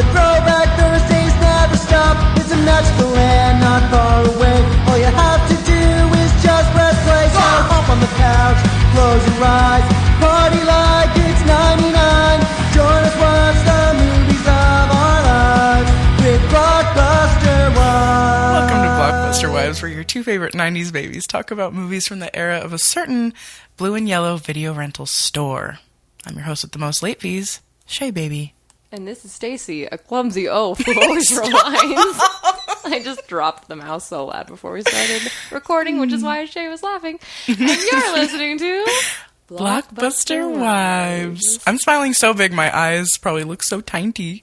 the throwback Thursdays never stop. It's a magical land not far away. All you have to do is just press play. So hop on the couch, close your eyes, party like it's 99. Join us, watch the movies of our lives with Blockbuster Wives. Welcome to Blockbuster Wives, where your two favorite 90s babies talk about movies from the era of a certain blue and yellow video rental store. I'm your host with the most late fees, Shea Baby. And this is Stacy, a clumsy oaf who always reminds. I just dropped the mouse so loud before we started recording, which is why Shea was laughing. And you're listening to Blockbuster Wives. I'm smiling so big my eyes probably look so tiny.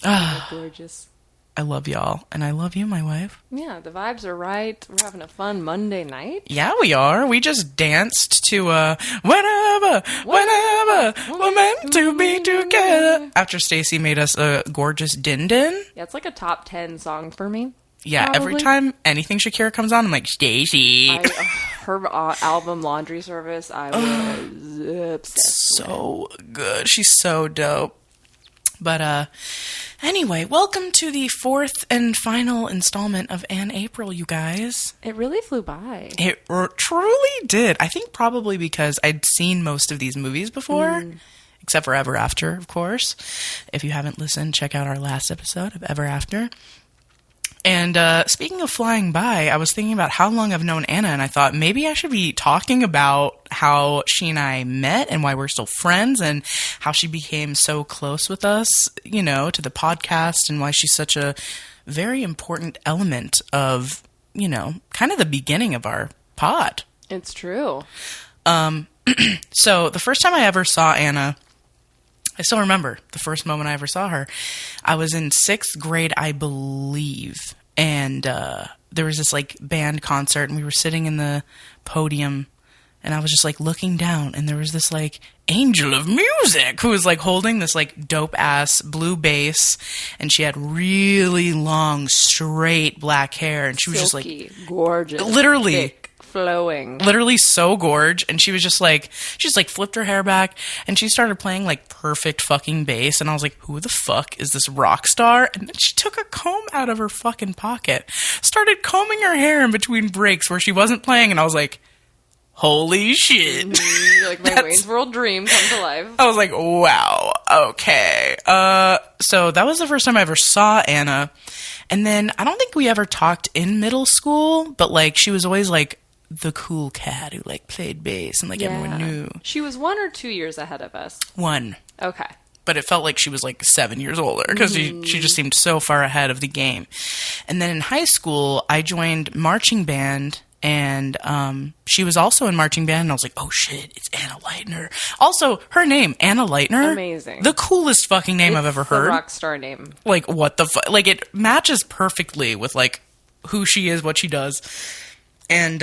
Gorgeous. I love y'all, and I love you, my wife. Yeah, the vibes are right. We're having a fun Monday night. Yeah, we are. We just danced to Whenever We're Meant to Be Together after Stacy made us a gorgeous din-din. Yeah, it's like a top 10 song for me. Yeah, probably. Every time anything Shakira comes on, I'm like, Stacy. Her album Laundry Service, I was obsessed So good. She's so dope. But anyway, welcome to the fourth and final installment of Ann April, you guys. It really flew by. It truly did. I think probably because I'd seen most of these movies before, except for Ever After, of course. If you haven't listened, check out our last episode of Ever After. And speaking of flying by, I was thinking about how long I've known Anna, and I thought maybe I should be talking about how she and I met and why we're still friends and how she became so close with us, you know, to the podcast, and why she's such a very important element of, you know, kind of the beginning of our pod. It's true. So the first time I ever saw Anna, I still remember the first moment I ever saw her. I was in 6th grade, I believe, and there was this like band concert, and we were sitting in the podium, and I was just like looking down, and there was this like angel of music who was like holding this like dope ass blue bass, and she had really long straight black hair, and she was Silky, just like gorgeous, literally thick, flowing, literally so gorge. And she was just like, she just like flipped her hair back, and she started playing like perfect fucking bass, and I was like, who the fuck is this rock star? And then she took a comb out of her fucking pocket, started combing her hair in between breaks where she wasn't playing, and I was like, holy shit. Like my Wayne's World dream come to life. I was like, wow, okay. So that was the first time I ever saw Anna. And then I don't think we ever talked in middle school, but like she was always like the cool cat who like played bass and like everyone knew. She was 1 or 2 years ahead of us. 1. Okay. But it felt like she was like 7 years older because she just seemed so far ahead of the game. And then in high school, I joined marching band, and she was also in marching band, and I was like, oh shit, it's Anna Leitner. Also, her name, Anna Leitner. Amazing. The coolest fucking name I've ever heard. The rock star name. Like, what the fuck? Like, it matches perfectly with like who she is, what she does. And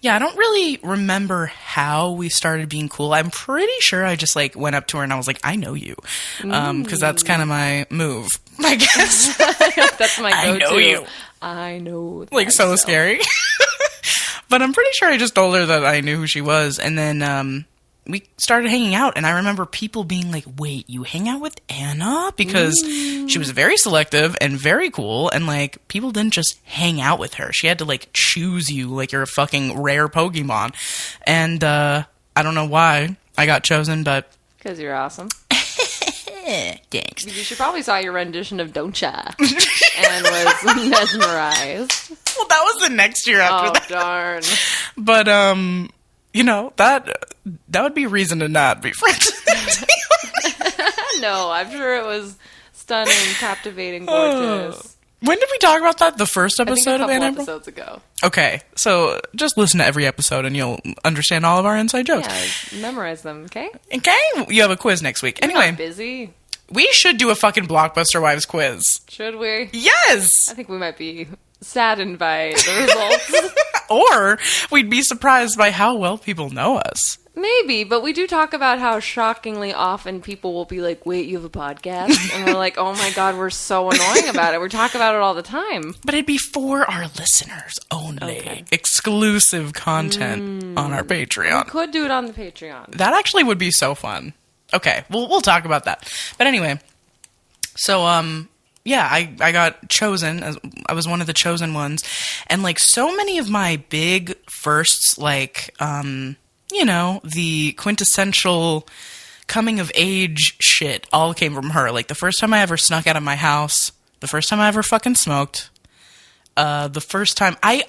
yeah, I don't really remember how we started being cool. I'm pretty sure I just like went up to her and I was like, I know you. Because that's kind of my move, I guess. That's my go-to. I know you. I know. Like, so scary. But I'm pretty sure I just told her that I knew who she was. And then we started hanging out. And I remember people being like, wait, you hang out with Anna? Because she was very selective and very cool. And like, people didn't just hang out with her. She had to like choose you like you're a fucking rare Pokemon. And I don't know why I got chosen, but... Because you're awesome. Thanks. You should probably saw your rendition of Don't Cha and was mesmerized. Well, that was the next year after that. Oh, darn. But, you know, that would be reason to not be friends. No, I'm sure it was stunning, captivating, gorgeous. When did we talk about that? The first I think episode a of Ann couple April? episodes ago. Okay, so just listen to every episode and you'll understand all of our inside jokes. Yeah, memorize them, okay? Okay, you have a quiz next week. You're Anyway, not busy. we should do a fucking Blockbuster Wives quiz. Should we? Yes! I think we might be saddened by the results. Or we'd be surprised by how well people know us. Maybe, but we do talk about how shockingly often people will be like, wait, you have a podcast? And we're like, oh my god, we're so annoying about it. We talk about it all the time. But it'd be for our listeners only. Okay. Exclusive content on our Patreon. We could do it on the Patreon. That actually would be so fun. Okay, we'll talk about that. But anyway, So, yeah, I got chosen. I was one of the chosen ones. And, like, so many of my big firsts, like, you know, the quintessential coming of age shit all came from her. Like, the first time I ever snuck out of my house, the first time I ever fucking smoked, the first time I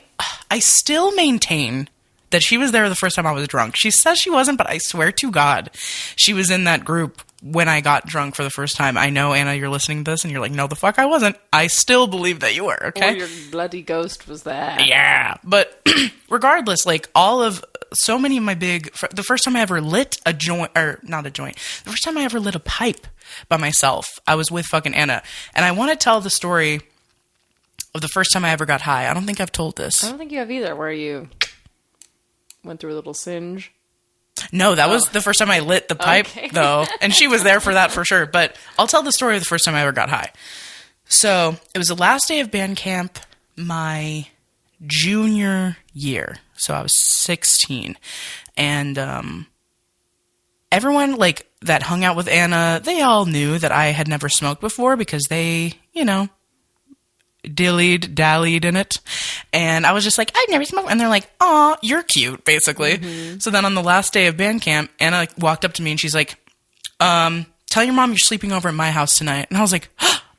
still maintain that she was there the first time I was drunk. She says she wasn't, but I swear to God, she was in that group when I got drunk for the first time. I know, Anna, you're listening to this and you're like, no, the fuck I wasn't. I still believe that you were, okay? Or your bloody ghost was there. Yeah. But regardless, like, so many of my the first time I ever lit a joint, or not a joint, the first time I ever lit a pipe by myself, I was with fucking Anna. And I want to tell the story of the first time I ever got high. I don't think I've told this. I don't think you have either, where you went through a little singe. No, that was the first time I lit the pipe, though. And she was there for that for sure. But I'll tell the story of the first time I ever got high. So it was the last day of band camp my junior year. So I was 16. And everyone, like, that hung out with Anna, they all knew that I had never smoked before because they, you know, dallied in it. And I was just like, I've never smoked. And they're like, aw, you're cute, basically. Mm-hmm. So then on the last day of band camp, Anna walked up to me and she's like, tell your mom you're sleeping over at my house tonight. And I was like,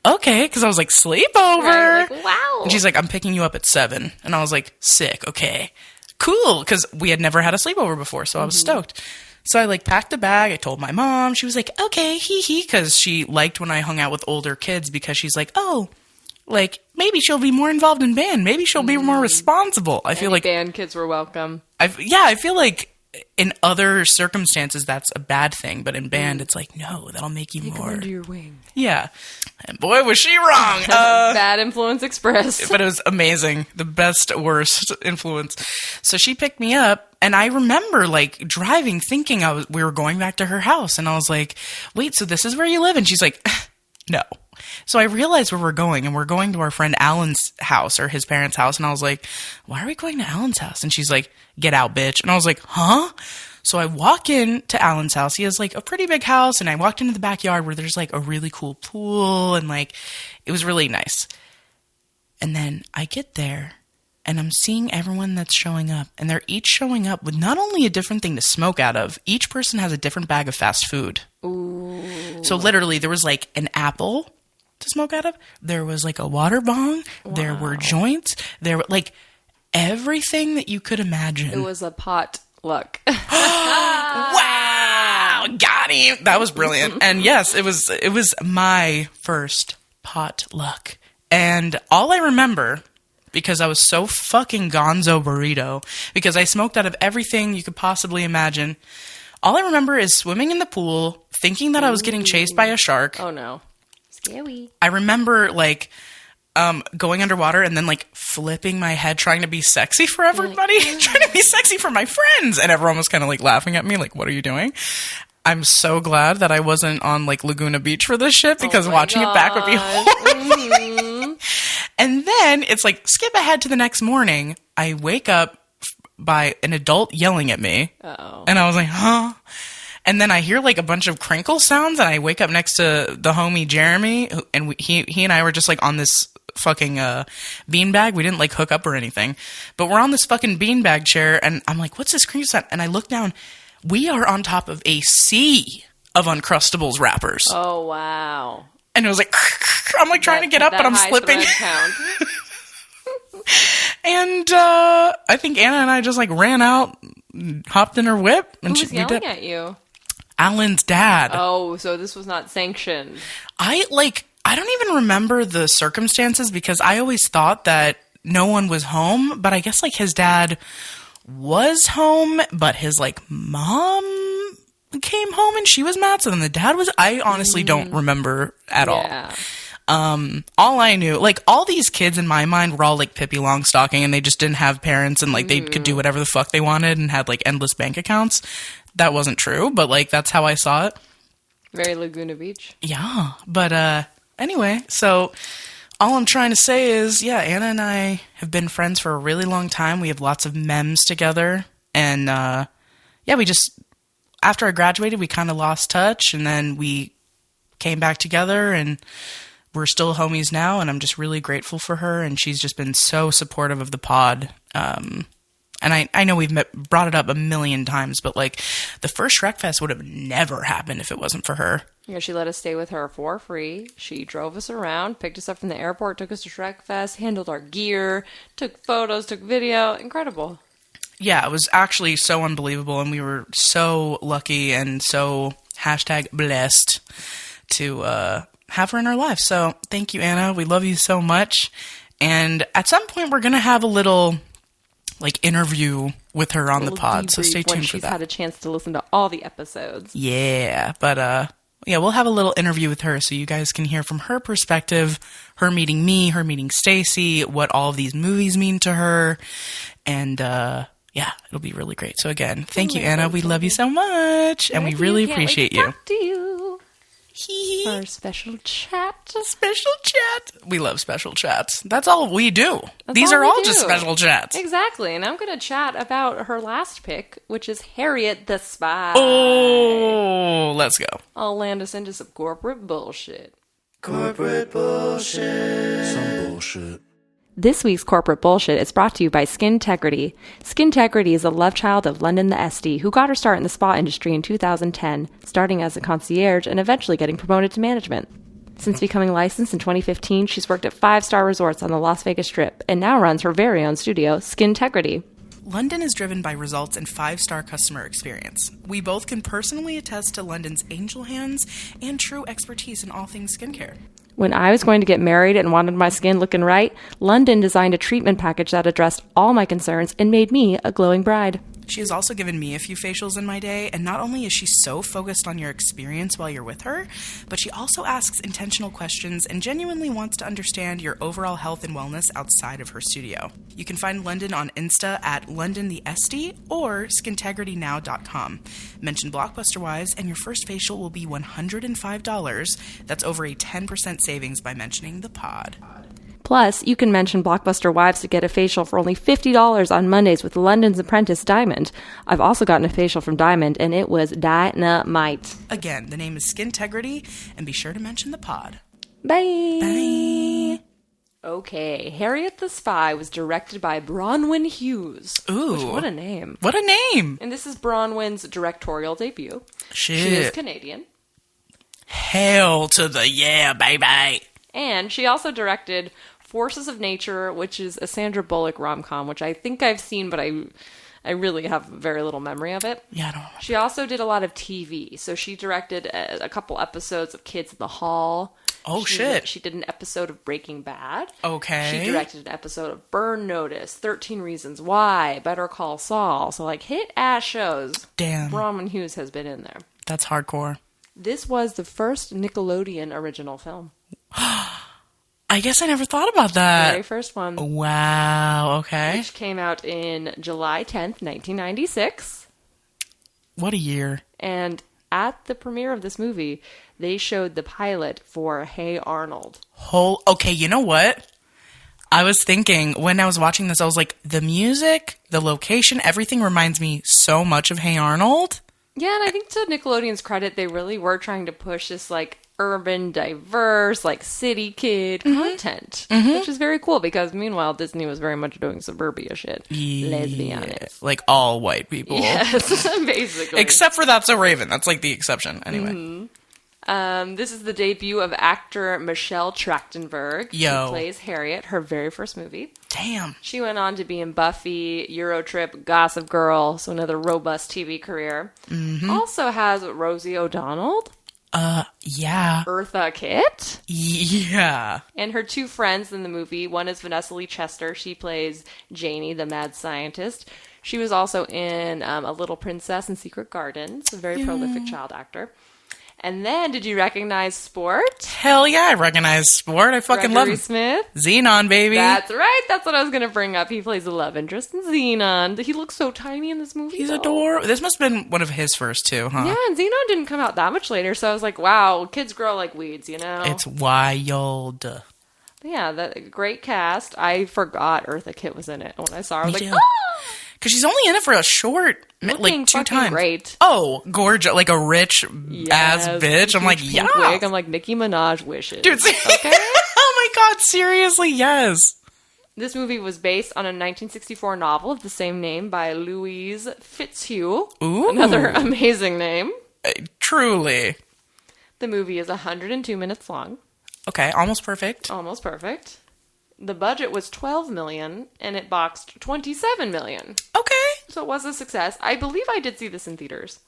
okay, because I was like, sleepover. Right, like, wow. And she's like, I'm picking you up at 7. And I was like, sick, okay, cool, because we had never had a sleepover before, so I was stoked. So I, like, packed a bag. I told my mom. She was like, okay, hee, because she liked when I hung out with older kids because she's like, oh, like, maybe she'll be more involved in band. Maybe she'll be more responsible. I feel like band kids were welcome. I feel like in other circumstances that's a bad thing, but in band it's like, no, that'll make you Take more them under your wing. Yeah. And boy, was she wrong. Bad influence express. But it was amazing. The best, worst influence. So she picked me up, and I remember, like, driving, thinking we were going back to her house, and I was like, wait, so this is where you live? And she's like, no. So I realized where we're going, and we're going to our friend Alan's house, or his parents' house, and I was like, why are we going to Alan's house? And she's like, get out, bitch. And I was like, huh? So I walk in to Alan's house. He has, like, a pretty big house, and I walked into the backyard where there's, like, a really cool pool, and, like, it was really nice. And then I get there, and I'm seeing everyone that's showing up, and they're each showing up with not only a different thing to smoke out of, each person has a different bag of fast food. Ooh. So literally, there was, like, an apple to smoke out of. There was, like, a water bong. Wow. There were joints. There were, like, everything that you could imagine. It was a potluck. Wow! Got him! That was brilliant. And yes, it was my first potluck. And all I remember, because I was so fucking gonzo burrito, because I smoked out of everything you could possibly imagine, all I remember is swimming in the pool, thinking that I was getting chased by a shark. Oh no. Scary. I remember, like, going underwater and then, like, flipping my head trying to be sexy for everybody, trying to be sexy for my friends. And everyone was kind of, like, laughing at me, like, what are you doing? I'm so glad that I wasn't on, like, Laguna Beach for this shit, because watching it back would be horrifying. Mm-hmm. And then it's like, skip ahead to the next morning. I wake up by an adult yelling at me. Uh-oh. And I was like, huh? And then I hear, like, a bunch of crinkle sounds, and I wake up next to the homie Jeremy, and he and I were just, like, on this fucking beanbag. We didn't, like, hook up or anything. But we're on this fucking beanbag chair, and I'm like, what's this crinkle sound? And I look down. We are on top of a sea of Uncrustables wrappers. Oh, wow. And it was like, I'm, like, trying to get up, but I'm slipping. And I think Anna and I just, like, ran out, hopped in her whip. And who was yelling at you? Alan's dad. Oh, so this was not sanctioned. I don't even remember the circumstances, because I always thought that no one was home, but I guess, like, his dad was home, but his, like, mom came home and she was mad, so then the dad was... I honestly don't remember at all. All I knew, like, all these kids in my mind were all, like, Pippi Longstocking, and they just didn't have parents, and, like, they could do whatever the fuck they wanted and had, like, endless bank accounts. That wasn't true, but, like, that's how I saw it. Very Laguna Beach. Yeah, but anyway, so all I'm trying to say is, yeah, Anna and I have been friends for a really long time. We have lots of memes together, and yeah, we just, after I graduated, we kind of lost touch, and then we came back together, and we're still homies now, and I'm just really grateful for her, and she's just been so supportive of the pod. And I know we've brought it up a million times, but like the first Shrek Fest would have never happened if it wasn't for her. Yeah, she let us stay with her for free. She drove us around, picked us up from the airport, took us to Shrek Fest, handled our gear, took photos, took video. Incredible. Yeah, it was actually so unbelievable, and we were so lucky and so #blessed to have her in our life. So thank you, Anna. We love you so much. And at some point, we're going to have a little interview with her on the pod. So stay tuned for that. She's had a chance to listen to all the episodes. Yeah, but yeah, we'll have a little interview with her so you guys can hear from her perspective, her meeting me, her meeting Stacy, what all of these movies mean to her. And yeah, it'll be really great. So again, thank you, Anna. We love you so much, and we really appreciate you. Talk to you. Our special chat. Special chat. We love special chats. That's all we do. These are all just special chats. Exactly. And I'm going to chat about her last pick, which is Harriet the Spy. Oh, let's go. I'll land us into some corporate bullshit. Corporate bullshit. Some bullshit. This week's Corporate Bullshit is brought to you by Skintegrity. Skintegrity is a love child of London the SD, who got her start in the spa industry in 2010, starting as a concierge and eventually getting promoted to management. Since becoming licensed in 2015, she's worked at 5-star resorts on the Las Vegas Strip and now runs her very own studio, Skintegrity. London is driven by results and 5-star customer experience. We both can personally attest to London's angel hands and true expertise in all things skincare. When I was going to get married and wanted my skin looking right, London designed a treatment package that addressed all my concerns and made me a glowing bride. She has also given me a few facials in my day, and not only is she so focused on your experience while you're with her, but she also asks intentional questions and genuinely wants to understand your overall health and wellness outside of her studio. You can find London on Insta at LondonTheSD or skintegritynow.com. Mention BlockbusterWise and your first facial will be $105. That's over a 10% savings by mentioning the pod. Plus, you can mention Blockbuster Wives to get a facial for only $50 on Mondays with London's Apprentice Diamond. I've also gotten a facial from Diamond, and it was dynamite. Again, the name is Skintegrity, and be sure to mention the pod. Bye! Bye! Okay, Harriet the Spy was directed by Bronwyn Hughes. Ooh. What a name. What a name! And this is Bronwyn's directorial debut. Shit. She is Canadian. Hell to the yeah, baby! And she also directed Forces of Nature, which is a Sandra Bullock rom-com, which I think I've seen, but I really have very little memory of it. Yeah, I don't know. She also did a lot of TV. So she directed a couple episodes of Kids in the Hall. Oh, shit. She did an episode of Breaking Bad. Okay. She directed an episode of Burn Notice, 13 Reasons Why, Better Call Saul. So, hit-ass shows. Damn. Bronwyn Hughes has been in there. That's hardcore. This was the first Nickelodeon original film. I guess I never thought about that. Very first one. Wow, okay. Which came out in July 10th, 1996. What a year. And at the premiere of this movie, they showed the pilot for Hey Arnold. Okay, you know what? I was thinking, when I was watching this, I was like, the music, the location, everything reminds me so much of Hey Arnold. Yeah, and I think to Nickelodeon's credit, they really were trying to push this, urban, diverse, city kid content, which is very cool because meanwhile Disney was very much doing suburbia shit. Yeah, Let's be honest. Like all white people. Yes, basically. Except for That's So Raven. That's the exception. Anyway. This is the debut of actor Michelle Trachtenberg. Yo. Who plays Harriet, her very first movie. Damn. She went on to be in Buffy, Eurotrip, Gossip Girl, so another robust TV career. Also has Rosie O'Donnell. Yeah. Eartha Kitt. Yeah. And her two friends in the movie. One is Vanessa Lee Chester. She plays Janie, the mad scientist. She was also in A Little Princess and Secret Gardens. A very prolific child actor. And then, did you recognize Sport? Hell yeah, I recognize Sport. I fucking love him. Smith. Xenon, baby. That's right. That's what I was going to bring up. He plays the love interest in Xenon. He looks so tiny in this movie. He's adorable. This must have been one of his first, too, huh? Yeah, and Xenon didn't come out that much later, so I was like, wow, kids grow like weeds, you know? It's wild. But yeah, that great cast. I forgot Eartha Kitt was in it. When I saw her, I was Me like, too. ah! Because she's only in it for a short, Looking 2 fucking times. great. Oh, gorgeous. Like a rich ass bitch. I'm like, Huge yeah. pink wig. I'm like, Nicki Minaj wishes. Dude, Okay? oh my God, seriously, yes. This movie was based on a 1964 novel of the same name by Louise Fitzhugh. Ooh. Another amazing name. Truly. The movie is 102 minutes long. Okay, almost perfect. Almost perfect. The budget was $12 million, and it boxed $27 million. Okay. So it was a success. I believe I did see this in theaters.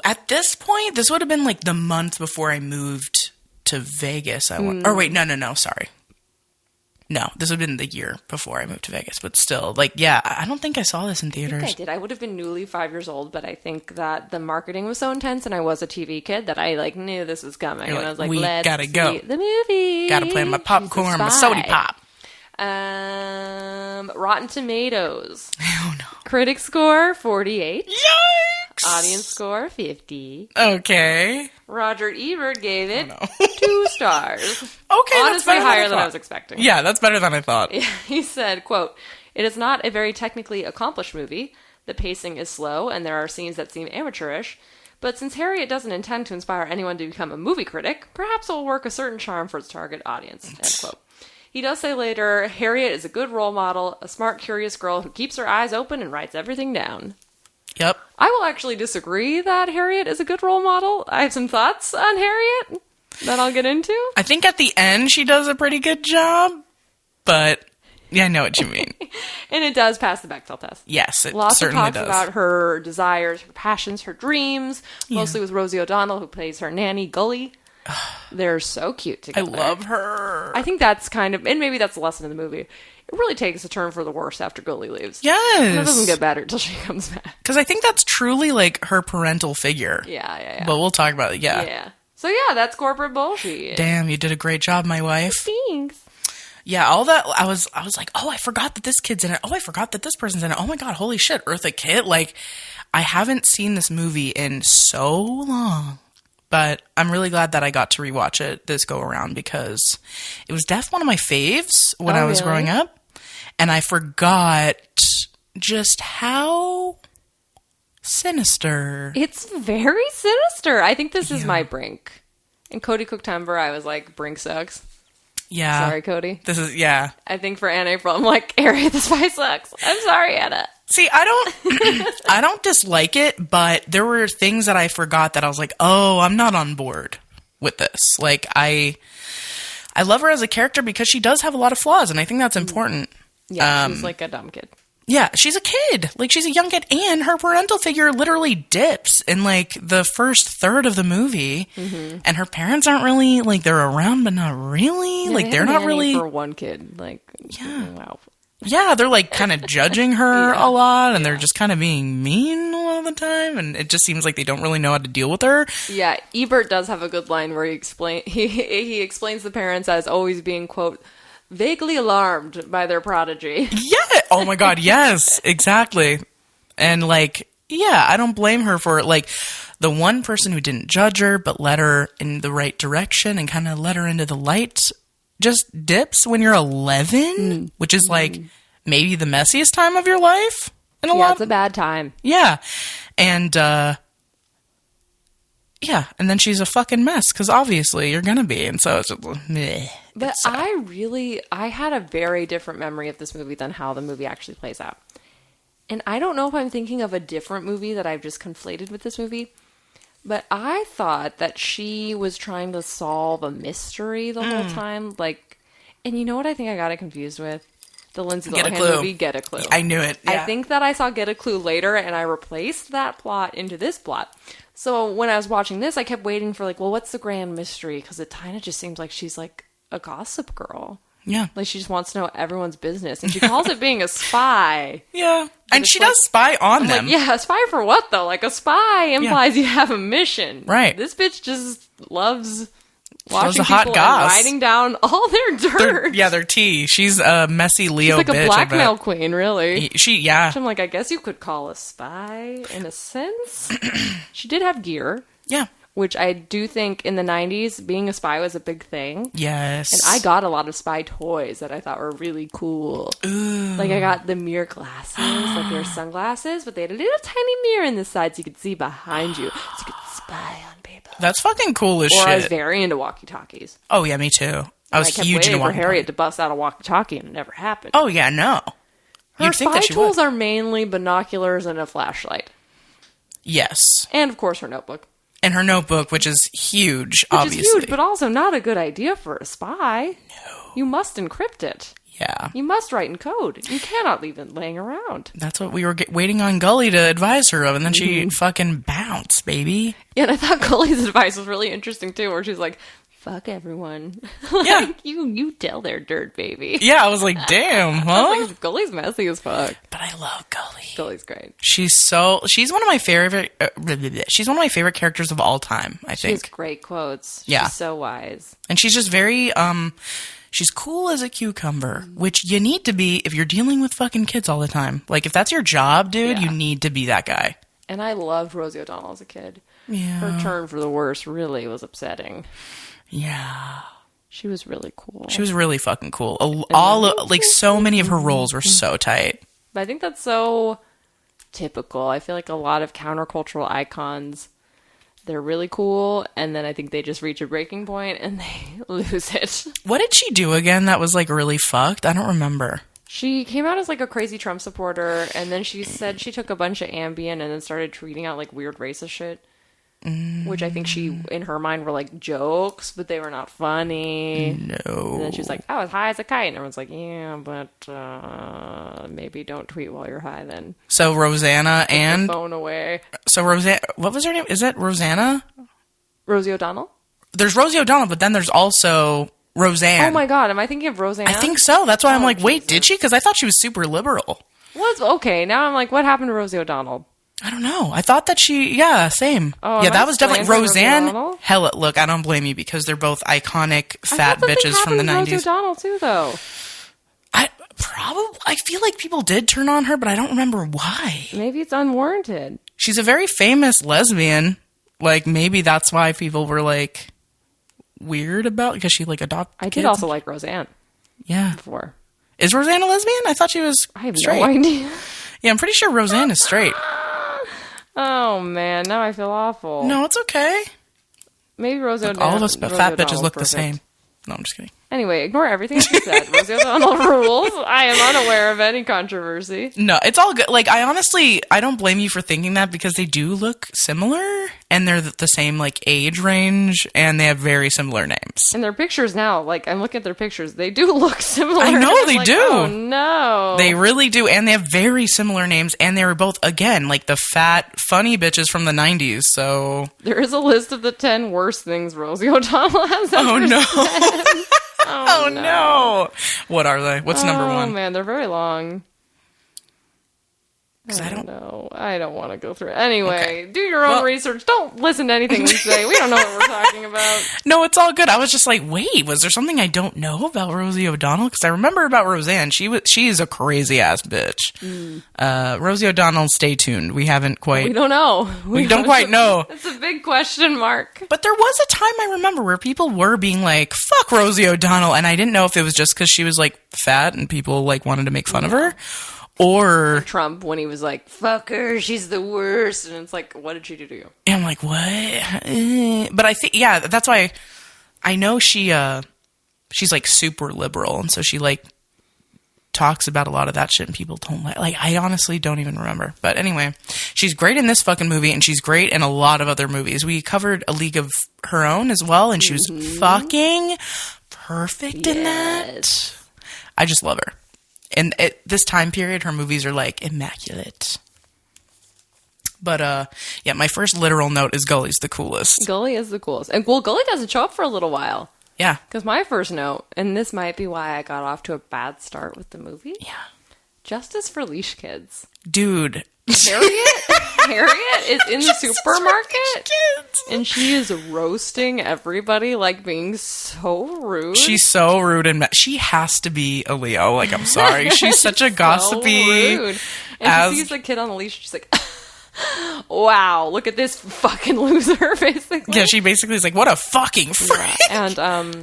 At this point, this would have been like the month before I moved to Vegas. Or wait, no, sorry. No, this would have been the year before I moved to Vegas. But still, like, yeah, I don't think I saw this in theaters. I think I did. I would have been newly 5 years old, but I think that the marketing was so intense, and I was a TV kid, that I, like, knew this was coming. You're And I was like, we let's gotta go. see the movie. Gotta play my popcorn, She's a my spy. soda pop. Rotten Tomatoes. Oh, no. Critic score, 48. Yikes! Audience score, 50. Okay. Roger Ebert gave it no. 2 stars. Okay, that's Honestly, better higher than I thought. was expecting. Yeah, that's better than I thought. He said, quote, "It is not a very technically accomplished movie. The pacing is slow, and there are scenes that seem amateurish. But since Harriet doesn't intend to inspire anyone to become a movie critic, perhaps it will work a certain charm for its target audience." End quote. He does say later, Harriet is a good role model, a smart, curious girl who keeps her eyes open and writes everything down. Yep. I will actually disagree that Harriet is a good role model. I have some thoughts on Harriet that I'll get into. I think at the end she does a pretty good job, but yeah, I know what you mean. And it does pass the Bechdel test. Yes, it Lots of certainly talks does. about her desires, her passions, her dreams, mostly with Rosie O'Donnell, who plays her nanny, Gully. They're so cute I together. love her. I think that's kind of, and maybe that's the lesson in the movie. It really takes a turn for the worse after Gully leaves. Yes. It doesn't get better until she comes back. Because I think that's truly like her parental figure. Yeah. But we'll talk about it. Yeah. Yeah. So yeah, that's corporate bullshit. Damn, you did a great job, my wife. Thanks. Yeah, all that I was like, oh, I forgot that this kid's in it. Oh, I forgot that this person's in it. Oh my God, holy shit, Eartha Kitt. Like, I haven't seen this movie in so long. But I'm really glad that I got to rewatch it this go around because it was definitely one of my faves when I was growing up. And I forgot just how sinister. It's very sinister. I think this is my Brink. And Cody Cooktember, I was like, Brink sucks. Yeah. Sorry, Cody. This is, yeah. I think for Anna April, I'm like, Harriet the Spy sucks. I'm sorry, Anna. See, I don't dislike it, but there were things that I forgot that I was like, oh, I'm not on board with this. Like, I love her as a character because she does have a lot of flaws, and I think that's important. Yeah, she's like a dumb kid. Yeah, she's a kid. Like, she's a young kid, and her parental figure literally dips in, like, the first third of the movie, and her parents aren't really, like, they're around, but not really. Yeah, like, they're have a not nanny really... for one kid. Like, Yeah. wow. Yeah, they're, like, kind of judging her a lot, and they're just kind of being mean a lot of the time, and it just seems like they don't really know how to deal with her. Yeah, Ebert does have a good line where he explains the parents as always being, quote, vaguely alarmed by their prodigy. Yeah. Oh my God. Yes, exactly. And like, yeah, I don't blame her for like the one person who didn't judge her, but led her in the right direction and kind of led her into the light just dips when you're 11, which is like maybe the messiest time of your life in a lot. It's a bad time. Yeah. And, yeah, and then she's a fucking mess because obviously you're gonna be, and so it's just, meh. But I had a very different memory of this movie than how the movie actually plays out. And I don't know if I'm thinking of a different movie that I've just conflated with this movie, but I thought that she was trying to solve a mystery the whole time. Like, and you know what I think I got it confused with? The Lindsay Lohan movie, Get a Clue. I knew it. Yeah. I think that I saw Get a Clue later, and I replaced that plot into this plot. So when I was watching this, I kept waiting for like, well, what's the grand mystery? Because it kind of just seems like she's like a gossip girl. Yeah. Like she just wants to know everyone's business. And she calls it being a spy. Yeah. And it's she like- does spy on I'm them. like, yeah, a spy for what though? Like a spy implies you have a mission. Right. This bitch just loves Loves watching the hot people goss. and writing down all their dirt. Their tea. She's a messy Leo She's like bitch. a blackmail queen, really. Yeah. I'm like, I guess you could call a spy in a sense. She did have gear. Yeah. which I do think in the 90s, being a spy was a big thing. Yes. And I got a lot of spy toys that I thought were really cool. Ooh. Like, I got the mirror glasses, like they were sunglasses, but they had a little tiny mirror in the side so you could see behind you. So you could spy on people. That's fucking cool as Or shit. I was very into walkie-talkies. Oh, yeah, me too. I was I kept huge waiting into for walkie-talkie. Harriet to bust out a walkie-talkie, and it never happened. Oh, yeah, no. Her You'd think spy that she tools would. are mainly binoculars and a flashlight. Yes. And, of course, her notebook. And her notebook, which is huge, Which obviously. is huge, but also not a good idea for a spy. No. You must encrypt it. Yeah. You must write in code. You cannot leave it laying around. That's what we were waiting on Gully to advise her of, and then she fucking bounced, baby. Yeah, and I thought Gully's advice was really interesting, too, where she's like, fuck everyone. Yeah. You tell their dirt, baby. Yeah, I was like, damn, huh? Like, Gully's messy as fuck. But I love Gully. Gully's great. She's one of my favorite. She's one of my favorite characters of all time. I She has think, great quotes. Yeah. She's so wise. and she's just very. She's cool as a cucumber, which you need to be if you're dealing with fucking kids all the time. Like, if that's your job, dude, Yeah. you need to be that guy. And I loved Rosie O'Donnell as a kid. Yeah. Her turn for the worse really was upsetting. Yeah. She was really cool. She was really fucking cool. Like, so many of her roles were so tight. But I think that's so typical. I feel like a lot of countercultural icons, they're really cool, and then I think they just reach a breaking point and they lose it. What did she do again that was, like, really fucked? I don't remember. She came out as like a crazy Trump supporter, and then she said she took a bunch of Ambien and then started tweeting out like weird racist shit. Which I think she, in her mind, were like jokes, but they were not funny. No. And then she was like, I was high as a kite. And everyone's like, yeah, but maybe don't tweet while you're high then. So Rosanna and... Phone away. So Rosanna... What was her name? Is that Rosanna? Rosie O'Donnell? There's Rosie O'Donnell, but then there's also Roseanne. Oh my god, am I thinking of Roseanne? I think so. That's why I'm like, wait, Jesus. did she? Because I thought she was super liberal. Was okay, now I'm like, what happened to Rosie O'Donnell? I don't know. I thought that same. Oh, yeah, am that I was definitely slandering Rosie Roseanne. O'Donnell? Hell, look, I don't blame you because they're both iconic fat bitches from the Rosie 90s. O'Donnell too, though. I feel like people did turn on her, but I don't remember why. Maybe it's unwarranted. She's a very famous lesbian. Like, maybe that's why people were like weird about because she like adopted. I did kids. also like Roseanne Yeah. before. Is Roseanne a lesbian? I thought she was I have straight. no idea. Yeah, I'm pretty sure Roseanne is straight. Oh man, now I feel awful. No, it's okay. Maybe Rosie Look, O'Donnell. all of us fat bitches look the same. No, I'm just kidding. Anyway, ignore everything she said. Rosie O'Donnell rules. I am unaware of any controversy. No, it's all good. Like, I don't blame you for thinking that because they do look similar and they're the same, like, age range and they have very similar names. And their pictures now, like, I'm looking at their pictures, they do look similar. I know I'm they like, do. Oh, no. They really do. And they have very similar names and they were both, again, like the fat, funny bitches from the 90s. So. There is a list of the 10 worst things Rosie O'Donnell has ever Oh, no. said. Oh, no. What are they? What's number one? Oh, man, they're very long. 'Cause I don't know. I don't want to go through it. Anyway, Okay. do your own Well- research. Don't listen to anything we say. We don't know what we're talking about. No, it's all good. I was just like, wait, was there something I don't know about Rosie O'Donnell? Because I remember about Roseanne. She is a crazy ass bitch. Rosie O'Donnell, stay tuned. We haven't quite. We don't know. We don't quite know. It's a big question mark. But there was a time I remember where people were being like, fuck Rosie O'Donnell. And I didn't know if it was just because she was like fat and people like wanted to make fun of her. Or Trump, when he was like, fuck her, she's the worst. And it's like, what did she do to you? I'm like, what? But I think, yeah, that's why I know she's like super liberal. And so she like talks about a lot of that shit and people don't like, I honestly don't even remember. But anyway, she's great in this fucking movie and she's great in a lot of other movies. We covered A League of Her Own as well and she was fucking perfect in that. I just love her. And at this time period, her movies are like immaculate. But yeah, my first literal note is Gully's the coolest. Gully is the coolest. And well, Gully doesn't show up for a little while. Yeah. Because my first note, and this might be why I got off to a bad start with the movie. Yeah. Justice for Leash Kids. Dude. Harriet is in the supermarket. Kids. And she is roasting everybody, like being so rude. She's so rude and she has to be a Leo. Like, I'm sorry. She's such a gossipy. So rude. And she sees the kid on the leash. She's like, Wow, look at this fucking loser, basically. Yeah, she basically is like, what a fucking freak. And,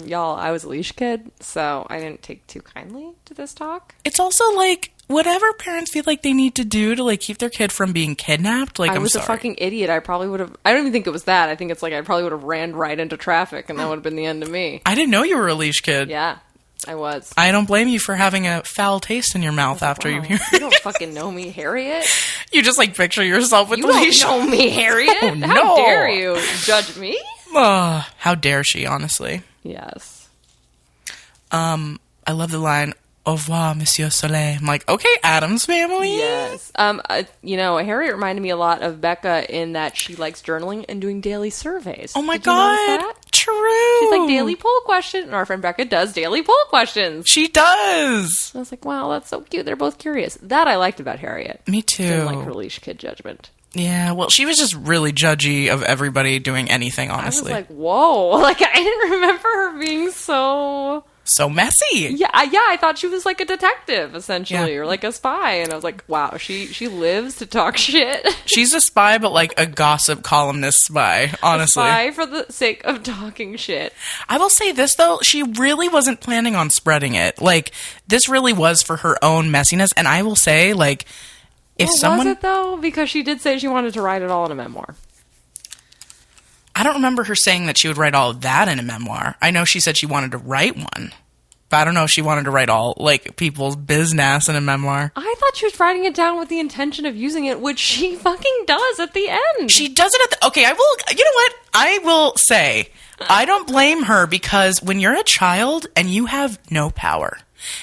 y'all, I was a leash kid, so I didn't take too kindly to this talk. It's also like, whatever parents feel like they need to do to like keep their kid from being kidnapped, like, I was sorry. a fucking idiot. I probably would have, I don't even think it was that. I think it's like I probably would have ran right into traffic, and that would have been the end of me. I didn't know you were a leash kid. Yeah, I was. I don't blame you for having a foul taste in your mouth after you hear You don't fucking know me, Harriet. You just like picture yourself with You the don't leash. know me, Harriet. Oh, How no. dare you judge me? How dare she, honestly. Yes. I love the line, au revoir, Monsieur Soleil. I'm like, okay, Addams family. Yes. Harriet reminded me a lot of Becca in that she likes journaling and doing daily surveys. Oh my Did you notice God. that? True. She's like daily poll question, and our friend Becca does daily poll questions. She does. I was like, wow, that's so cute. They're both curious. That I liked about Harriet. Me too. Didn't like her leash kid judgment. Yeah, well, she was just really judgy of everybody doing anything, honestly. I was like, whoa. Like, I didn't remember her being so messy. Yeah, I thought she was like a detective, essentially, Yeah. or like a spy. And I was like, wow, she lives to talk shit. She's a spy, but like a gossip columnist spy, honestly. Spy for the sake of talking shit. I will say this, though. She really wasn't planning on spreading it. Like, this really was for her own messiness. And I will say, like, if someone... Was it, though? Because she did say she wanted to write it all in a memoir. I don't remember her saying that she would write all of that in a memoir. I know she said she wanted to write one. But I don't know if she wanted to write all, like, people's business in a memoir. I thought she was writing it down with the intention of using it, which she fucking does at the end. She does it at the... Okay, I will... You know what? I will say, I don't blame her, because when you're a child and you have no power,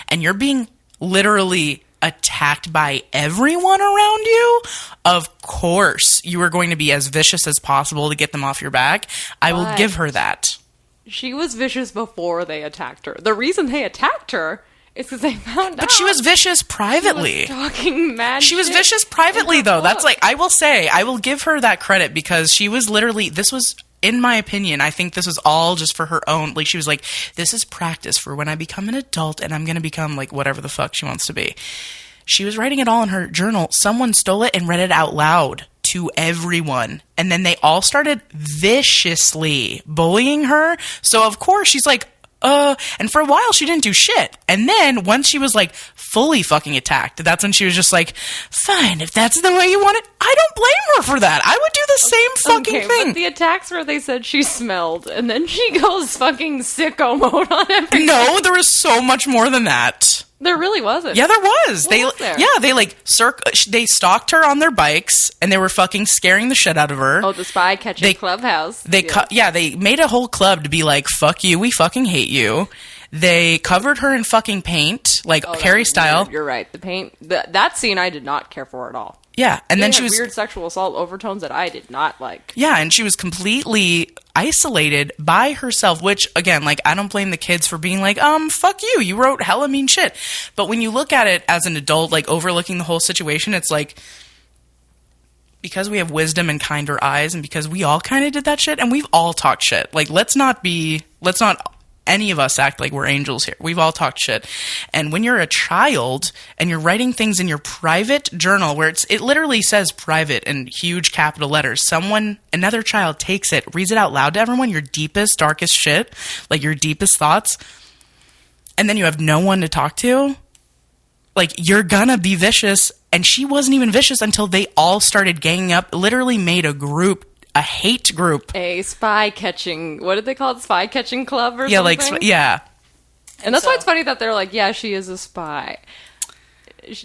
and you're being literally attacked by everyone around you, of course you are going to be as vicious as possible to get them off your back. I will give her that. She was vicious before they attacked her. The reason they attacked her is because they found out. But she was vicious privately. She was talking mad She was shit vicious privately, in her though. book. That's like, I will say, I will give her that credit, because she was literally, this was, in my opinion, I think this was all just for her own, like, she was like, this is practice for when I become an adult and I'm going to become, like, whatever the fuck she wants to be. She was writing it all in her journal. Someone stole it and read it out loud to everyone. And then they all started viciously bullying her. So, of course, she's like, and for a while she didn't do shit. And then once she was like fully fucking attacked, that's when she was just like, fine, if that's the way you want it, I don't blame her for that. I would do the same fucking thing. But the attacks where they said she smelled, and then she goes fucking sicko mode on everything. No, there was so much more than that. There really wasn't. Yeah, there was. What was there? Yeah, they like they stalked her on their bikes, and they were fucking scaring the shit out of her. Oh, the spy catching clubhouse. They they made a whole club to be like, fuck you, we fucking hate you. They covered her in fucking paint, like Harry style. Weird. You're right. The paint. That scene I did not care for at all. Yeah, and then It she had was weird sexual assault overtones that I did not like. Yeah, and she was completely isolated by herself, which, again, like, I don't blame the kids for being like, fuck you, you wrote hella mean shit. But when you look at it as an adult, like, overlooking the whole situation, it's like, because we have wisdom and kinder eyes, and because we all kind of did that shit, and we've all talked shit. Like, let's not any of us act like we're angels here. We've all talked shit. And when you're a child and you're writing things in your private journal where it literally says private in huge capital letters, another child takes it, reads it out loud to everyone, your deepest, darkest shit, like your deepest thoughts, and then you have no one to talk to, like, you're gonna be vicious. And she wasn't even vicious until they all started ganging up, literally made a group, a hate group. A spy catching, what did they call it? Spy catching club or Yeah, something? like, yeah. And that's why it's funny that they're like, yeah, she is a spy.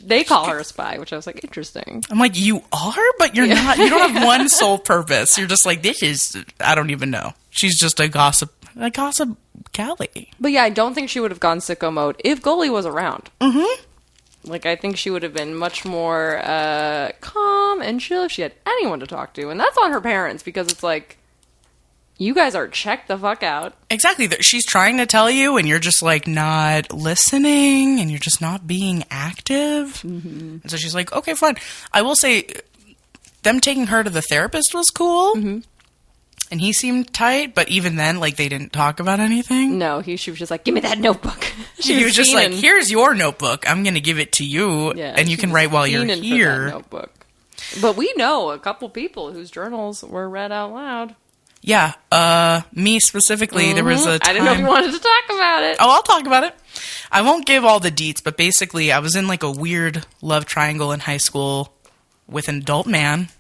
They call her a spy, which I was like, interesting. I'm like, you are? But you're not. You don't have one sole purpose. You're just like, this is, I don't even know. She's just a gossip Callie. But yeah, I don't think she would have gone sicko mode if Goalie was around. Mm-hmm. Like, I think she would have been much more calm and chill if she had anyone to talk to. And that's on her parents, because it's like, you guys are checked the fuck out. Exactly. She's trying to tell you, and you're just, like, not listening, and you're just not being active. Mm-hmm. And so she's like, okay, fine. I will say, them taking her to the therapist was cool. Mm-hmm. And he seemed tight, but even then, like, they didn't talk about anything. No, she was just like, give me that notebook. He was just like, here's your notebook. I'm going to give it to you, and you can write while you're here. That notebook. But we know a couple people whose journals were read out loud. Yeah, me specifically, there was a time... I didn't know if you wanted to talk about it. Oh, I'll talk about it. I won't give all the deets, but basically I was in like a weird love triangle in high school with an adult man.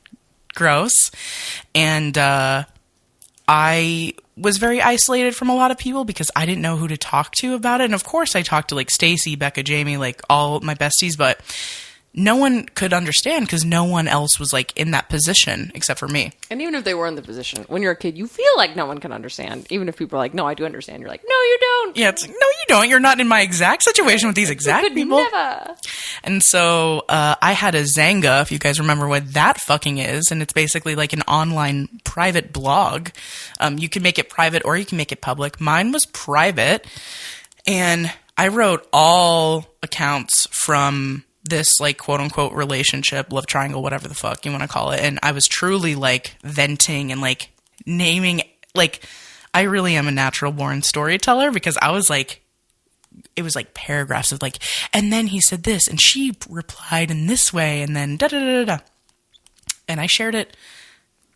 Gross. And I was very isolated from a lot of people because I didn't know who to talk to about it. And of course I talked to like Stacy, Becca, Jamie, like all my besties, but no one could understand because no one else was like in that position except for me. And even if they were in the position, when you're a kid, you feel like no one can understand. Even if people are like, no, I do understand. You're like, no, you don't. Yeah, it's like, no, you don't. You're not in my exact situation with these exact people. Never. And so I had a Zanga, if you guys remember what that fucking is. And it's basically like an online private blog. You can make it private or you can make it public. Mine was private. And I wrote all accounts from this like quote unquote relationship, love triangle, whatever the fuck you want to call it. And I was truly like venting and like naming, like I really am a natural born storyteller because I was like, it was like paragraphs of like, and then he said this and she replied in this way and then da da da da da. And I shared it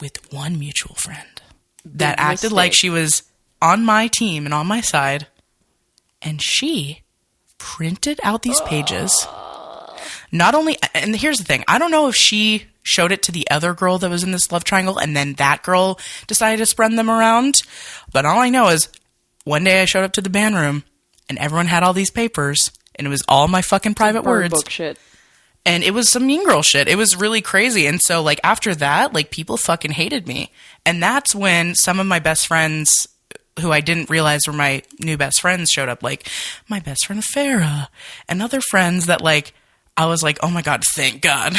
with one mutual friend that acted like she was on my team and on my side. And she printed out these pages. Not only, and here's the thing, I don't know if she showed it to the other girl that was in this love triangle and then that girl decided to spread them around, but all I know is one day I showed up to the band room and everyone had all these papers and it was all my fucking private words. Book shit. And it was some mean girl shit. It was really crazy. And so like after that, like people fucking hated me. And that's when some of my best friends who I didn't realize were my new best friends showed up, like my best friend Farah and other friends that like, I was like, oh my God, thank God.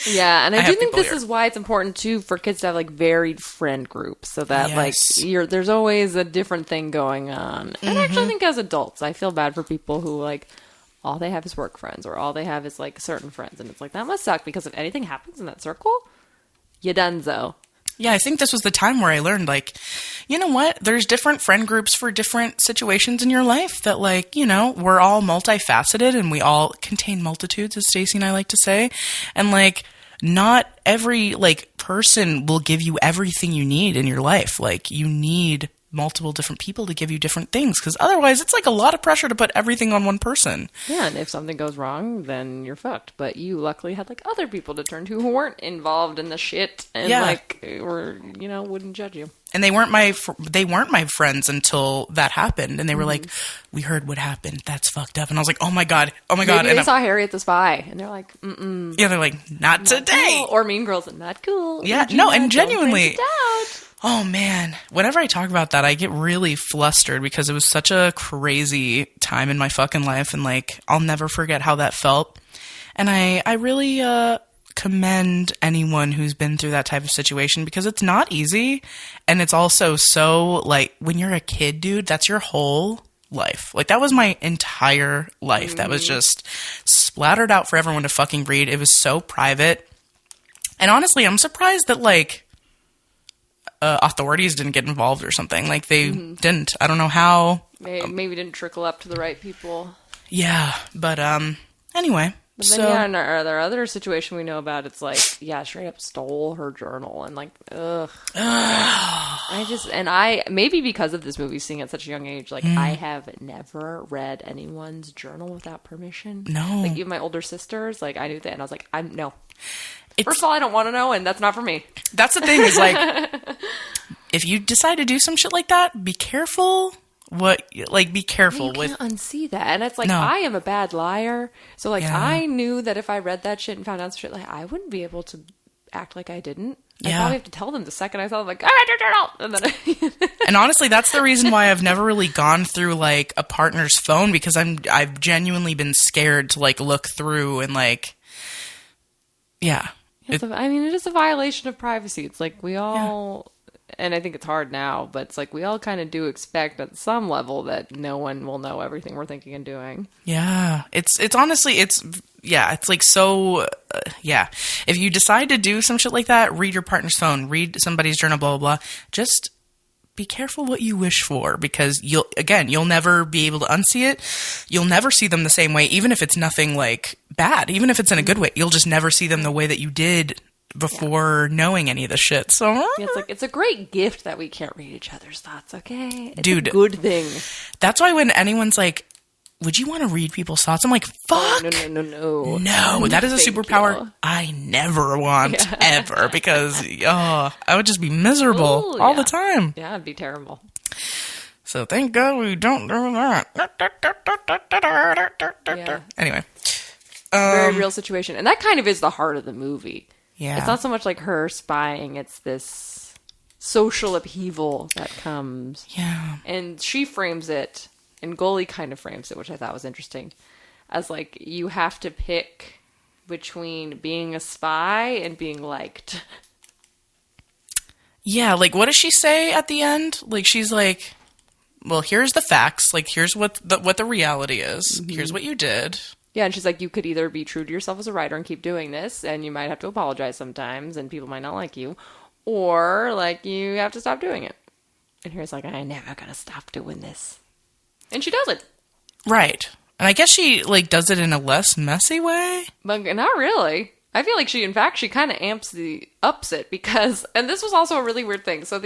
Yeah, and I do think this here. is why it's important too for kids to have like varied friend groups so that Yes. like there's always a different thing going on. And I actually think as adults, I feel bad for people who like all they have is work friends or all they have is like certain friends. And it's like, that must suck because if anything happens in that circle, you donezo. Yeah, I think this was the time where I learned, like, you know what? There's different friend groups for different situations in your life that, like, you know, we're all multifaceted and we all contain multitudes, as Stacy and I like to say. And, like, not every, like, person will give you everything you need in your life. Like, you need multiple different people to give you different things because otherwise it's like a lot of pressure to put everything on one person. Yeah, and if something goes wrong, then you're fucked. But you luckily had like other people to turn to who weren't involved in the shit and like were, you know, wouldn't judge you. And they weren't my friends until that happened. And they were like, we heard what happened. That's fucked up. And I was like, oh my God. Maybe And they saw Harriet the Spy and they're like, yeah, they're like, not today. Cool. Or Mean Girls, not cool. Yeah, Regina, no, and genuinely. don't Oh man, whenever I talk about that, I get really flustered because it was such a crazy time in my fucking life, and like I'll never forget how that felt. And I really commend anyone who's been through that type of situation because it's not easy, and it's also so like when you're a kid, dude, that's your whole life. Like that was my entire life. That was just splattered out for everyone to fucking read. It was so private, and honestly, I'm surprised that like. Authorities didn't get involved or something. Like they didn't. I don't know how. Maybe didn't trickle up to the right people. Yeah, but anyway. But then in our other situation we know about, it's like, yeah, straight up stole her journal and like, ugh. Maybe because of this movie, seeing at such a young age, like I have never read anyone's journal without permission. No. Like even my older sisters, like I knew that and I was like, no. First of all, I don't want to know, and that's not for me. That's the thing is like, if you decide to do some shit like that, be careful. Be careful You can't unsee that, and it's like I am a bad liar. So like I knew that if I read that shit and found out some shit, like I wouldn't be able to act like I didn't. I probably have to tell them the second I saw them, like, I read your journal, and then. And honestly, that's the reason why I've never really gone through like a partner's phone because I've genuinely been scared to like look through and like, yeah. It is a violation of privacy. It's like we all, and I think it's hard now, but it's like we all kind of do expect at some level that no one will know everything we're thinking and doing. Yeah. It's honestly, it's like so, If you decide to do some shit like that, read your partner's phone, read somebody's journal, blah, blah, blah. Just be careful what you wish for because you'll never be able to unsee it. You'll never see them the same way, even if it's nothing like bad, even if it's in a good way. You'll just never see them the way that you did before knowing any of the shit. So Yeah, it's like, it's a great gift that we can't read each other's thoughts, okay? It's Dude. a good thing. that's why when anyone's like, would you want to read people's thoughts? I'm like, fuck. No. No, that is a Thank superpower you. I never want ever because I would just be miserable Ooh, all yeah. the time. Yeah, it'd be terrible. So thank God we don't do that. Yeah. Anyway. Very real situation. And that kind of is the heart of the movie. Yeah. It's not so much like her spying, it's this social upheaval that comes. Yeah. And she frames it, and Goalie kind of frames it, which I thought was interesting, as like, you have to pick between being a spy and being liked. Yeah, like, what does she say at the end? Like, she's like, well, here's the facts. Like, here's what the reality is. Mm-hmm. Here's what you did. Yeah, and she's like, you could either be true to yourself as a writer and keep doing this, and you might have to apologize sometimes, and people might not like you, or, like, you have to stop doing it. And here's like, I'm never gonna stop doing this. And she does it. Right. And I guess she, like, does it in a less messy way. But not really. I feel like she kind of ups it because, and this was also a really weird thing. So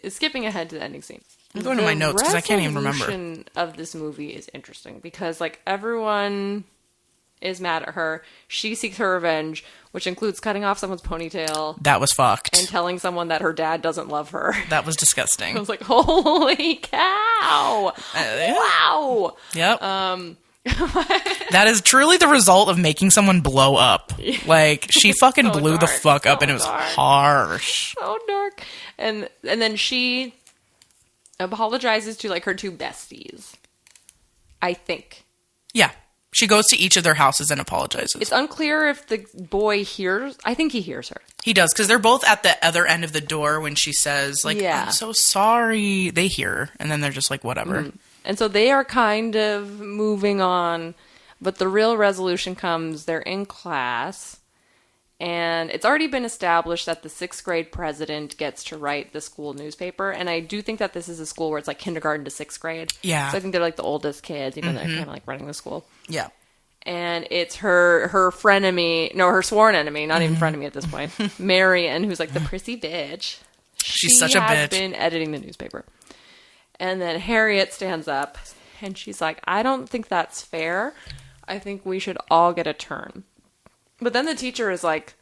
skipping ahead to the ending scene. I'm going to my notes because I can't even remember. The resolution of this movie is interesting because, like, everyone is mad at her. She seeks her revenge, which includes cutting off someone's ponytail That was fucked. and telling someone that her dad doesn't love her. That was disgusting. I was like, holy cow! Wow! Yep. That is truly the result of making someone blow up. Like, she fucking So blew the dark, fuck up so and it was dark. harsh. So dark. And then she apologizes to, like, her two besties. I think. Yeah. She goes to each of their houses and apologizes. It's unclear if the boy hears. I think he hears her. He does, because they're both at the other end of the door when she says, like, Yeah. I'm so sorry. They hear her, and then they're just like, whatever. And so they are kind of moving on. But the real resolution comes. They're in class. And it's already been established that the 6th grade president gets to write the school newspaper. And I do think that this is a school where it's like kindergarten to 6th grade. Yeah. So I think they're like the oldest kids, even though they're kind of like running the school. Yeah. And it's her frenemy, no, her sworn enemy, not even frenemy at this point, Marion, who's like the prissy bitch. She's such a She has bitch. been editing the newspaper. And then Harriet stands up, and she's like, I don't think that's fair. I think we should all get a turn. But then the teacher is like,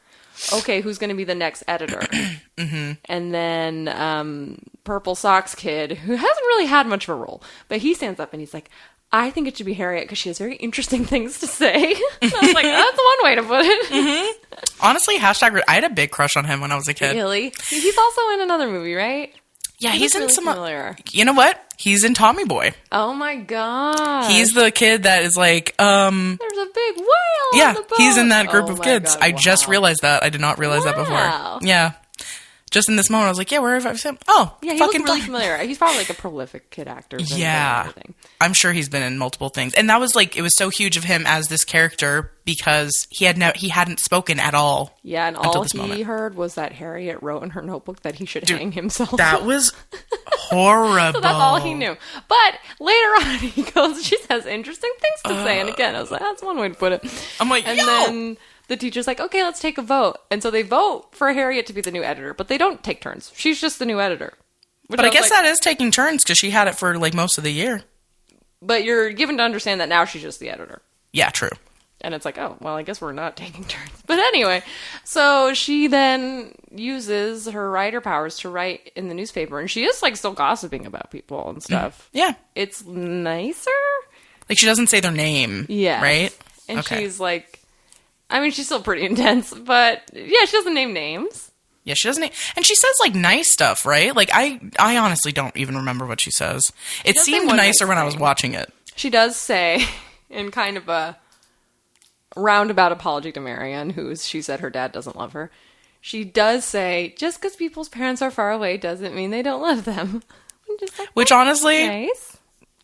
okay, who's going to be the next editor? And then Purple Socks Kid, who hasn't really had much of a role, but he stands up and he's like, I think it should be Harriet because she has very interesting things to say. And I was like, that's one way to put it. Honestly, hashtag, I had a big crush on him when I was a kid. Really? He's also in another movie, right? Yeah, He he's looks in really some. familiar. You know what? He's in Tommy Boy. Oh my god. He's the kid that is like, There's a big whale yeah, on the boat. he's in that group Oh of my kids. God, I just wow. realized that. I did not realize that Wow. before. Yeah. Just in this moment, I was like, yeah, where have I seen him? Oh, Yeah, he fucking looks really Tom- familiar. He's probably like a prolific kid actor. Yeah. And everything. I'm sure he's been in multiple things. And that was like, it was so huge of him as this character because he hadn't spoken at all. Yeah, and until all this he moment. heard was that Harriet wrote in her notebook that he should hang himself. That was horrible. So that's all he knew. But later on, he goes, she has interesting things to say. And again, I was like, that's one way to put it. I'm like, And yo! then the teacher's like, okay, let's take a vote. And so they vote for Harriet to be the new editor, but they don't take turns. She's just the new editor. Which But I was guess like, that is taking turns because she had it for like most of the year. But you're given to understand that now she's just the editor. Yeah, true. And it's like, oh, well, I guess we're not taking turns. But anyway, so she then uses her writer powers to write in the newspaper. And she is, like, still gossiping about people and stuff. Yeah. It's nicer. Like she doesn't say their name. Yeah. Right? And Okay. she's like, I mean, she's still pretty intense. But, yeah, she doesn't name names. Yeah, she doesn't. And she says like nice stuff, right? Like I honestly don't even remember what she says. It does say seemed one nicer nice when I was thing. watching it. She does say, in kind of a roundabout apology to Marianne, she said her dad doesn't love her. She does say, just because people's parents are far away doesn't mean they don't love them. I'm just like, Which honestly, nice.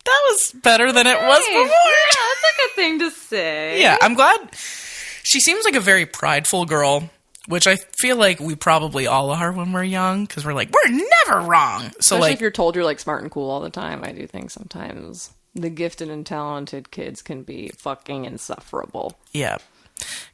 that was better than it was Nice. before. Yeah, that's a good thing to say. Yeah, I'm glad. She seems like a very prideful girl, which I feel like we probably all are when we're young, because we're like, we're never wrong. So Especially like, if you're told you're like smart and cool all the time. I do think sometimes the gifted and talented kids can be fucking insufferable. yeah.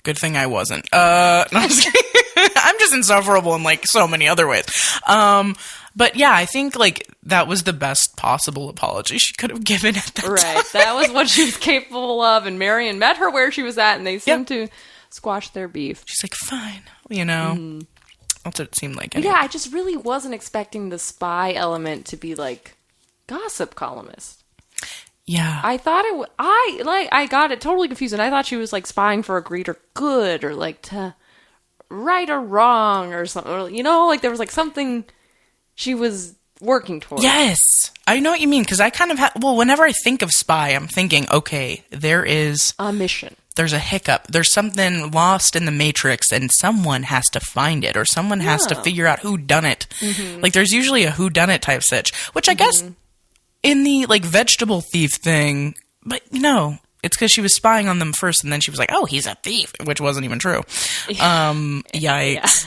Good thing I wasn't. No, I'm just kidding. I'm just insufferable in like so many other ways. But yeah, I think like that was the best possible apology she could have given at that time. That was what she was capable of, and Marion met her where she was at, and they seemed to squash their beef. She's like, fine, you know. That's what it seemed like. Anyway. Yeah, I just really wasn't expecting the spy element to be like gossip columnist. Yeah, I thought I got it totally confused, and I thought she was like spying for a greater good, or like to right or wrong or something. Or, you know, like there was like something she was working towards. Yes, I know what you mean, because I kind of whenever I think of spy, I'm thinking, okay, there is a mission. There's a hiccup. There's something lost in the matrix, and someone has to find it, or someone has to figure out who done it. Like there's usually a who done it type sitch, which I guess in the like vegetable thief thing, but no, it's because she was spying on them first, and then she was like, "Oh, he's a thief," which wasn't even true. Yikes!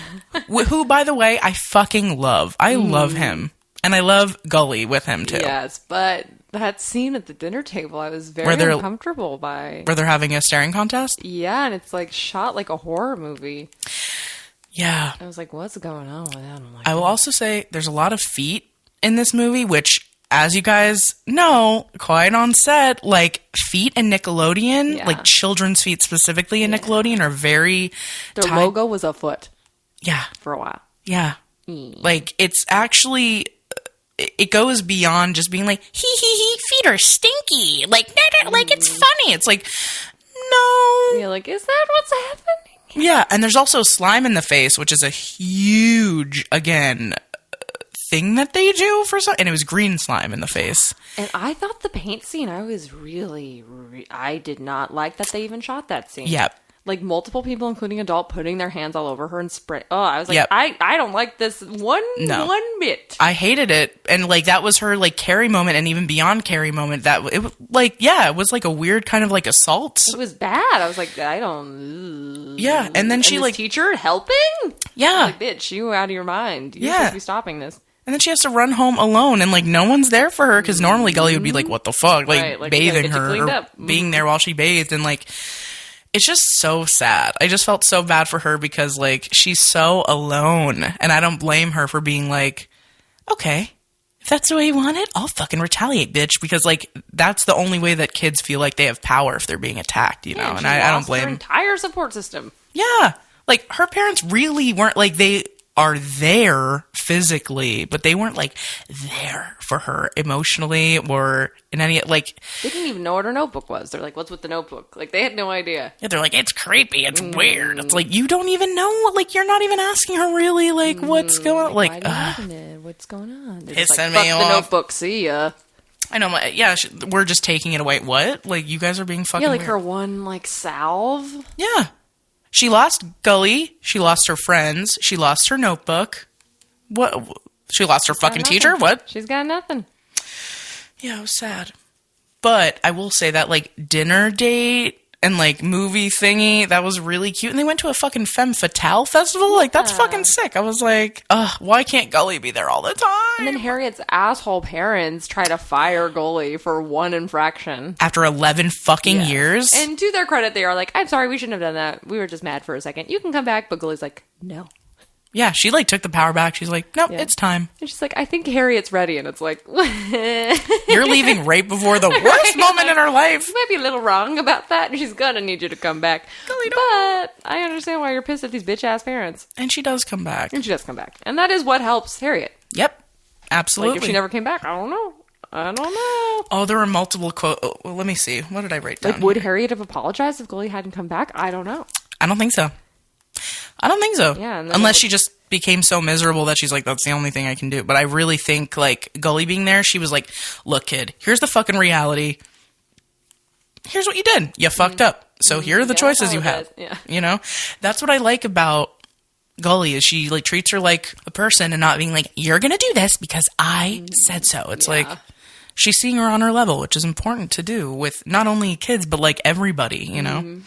Who, by the way, I fucking love. I love him, and I love Gully with him too. Yes, but that scene at the dinner table, I was very uncomfortable by. Where they're having a staring contest. Yeah, and it's like shot like a horror movie. Yeah, I was like, "What's going on with that?" I will also say there's a lot of feet in this movie, which, as you guys know, quite on set, like feet in Nickelodeon, like children's feet specifically in Nickelodeon, are very. Their logo was a foot. Yeah, for a while. Yeah, like it's actually. It goes beyond just being like, he, feet are stinky. Like, like it's funny. It's like, no. You're like, is that what's happening? Yeah, and there's also slime in the face, which is a huge, again, thing that they do for some, and it was green slime in the face. And I thought the paint scene, I was really, I did not like that they even shot that scene. Yep. Like multiple people, including adult, putting their hands all over her and spray. Oh, I was like, I don't like this one bit. I hated it, and like that was her like Carrie moment, and even beyond Carrie moment. That it was like, it was like a weird kind of like assault. It was bad. I was like, I don't. Yeah, and then she like teacher helping. Yeah, like, bitch, you out of your mind. You're supposed to be stopping this. And then she has to run home alone, and like no one's there for her, because normally Gully would be like, "What the fuck?" Like bathing her, or being there while she bathed, and like. It's just so sad. I just felt so bad for her because, like, she's so alone. And I don't blame her for being like, okay, if that's the way you want it, I'll fucking retaliate, bitch. Because, like, that's the only way that kids feel like they have power if they're being attacked, you know? And I don't blame. Her entire support system. Yeah. Like, her parents really weren't, like, they are there physically, but they weren't, like, there for her emotionally or in any, like... They didn't even know what her notebook was. They're like, what's with the notebook? Like, they had no idea. Yeah, they're like, it's creepy, it's weird. It's like, you don't even know, like, you're not even asking her really, like, what's going on. Like, what's going on? Pissing like, me off. The notebook, see ya. I know, we're just taking it away. What? Like, you guys are being fucking like weird. Her one, like, salve? Yeah. She lost Gully. She lost her friends. She lost her notebook. What? She lost her fucking teacher? What? She's got nothing. Yeah, it was sad. But I will say that, like, dinner date and, like, movie thingy, that was really cute. And they went to a fucking femme fatale festival. Like, that's fucking sick. I was like, why can't Gully be there all the time? And then Harriet's asshole parents try to fire Gully for one infraction. After 11 fucking years? And to their credit, they are like, I'm sorry, we shouldn't have done that. We were just mad for a second. You can come back. But Gully's like, no. Yeah, she, like, took the power back. She's like, nope, it's time. And she's like, I think Harriet's ready. And it's like, you're leaving right before the worst moment in her life. You might be a little wrong about that. And she's gonna need you to come back. But I understand why you're pissed at these bitch-ass parents. And she does come back. And that is what helps Harriet. Yep. Absolutely. Like, if she never came back, I don't know. Oh, there were multiple quotes. Oh, well, let me see. What did I write down? Like, would Harriet have apologized if Gully hadn't come back? I don't know. I don't think so. Yeah. Unless she just became so miserable that she's like, that's the only thing I can do. But I really think, like, Gully being there, she was like, look, kid, here's the fucking reality. Here's what you did. You fucked up. So here are the choices you have. Yeah. You know? That's what I like about Gully, is she, like, treats her like a person and not being like, you're gonna do this because I said so. It's like, she's seeing her on her level, which is important to do with not only kids, but, like, everybody, you know?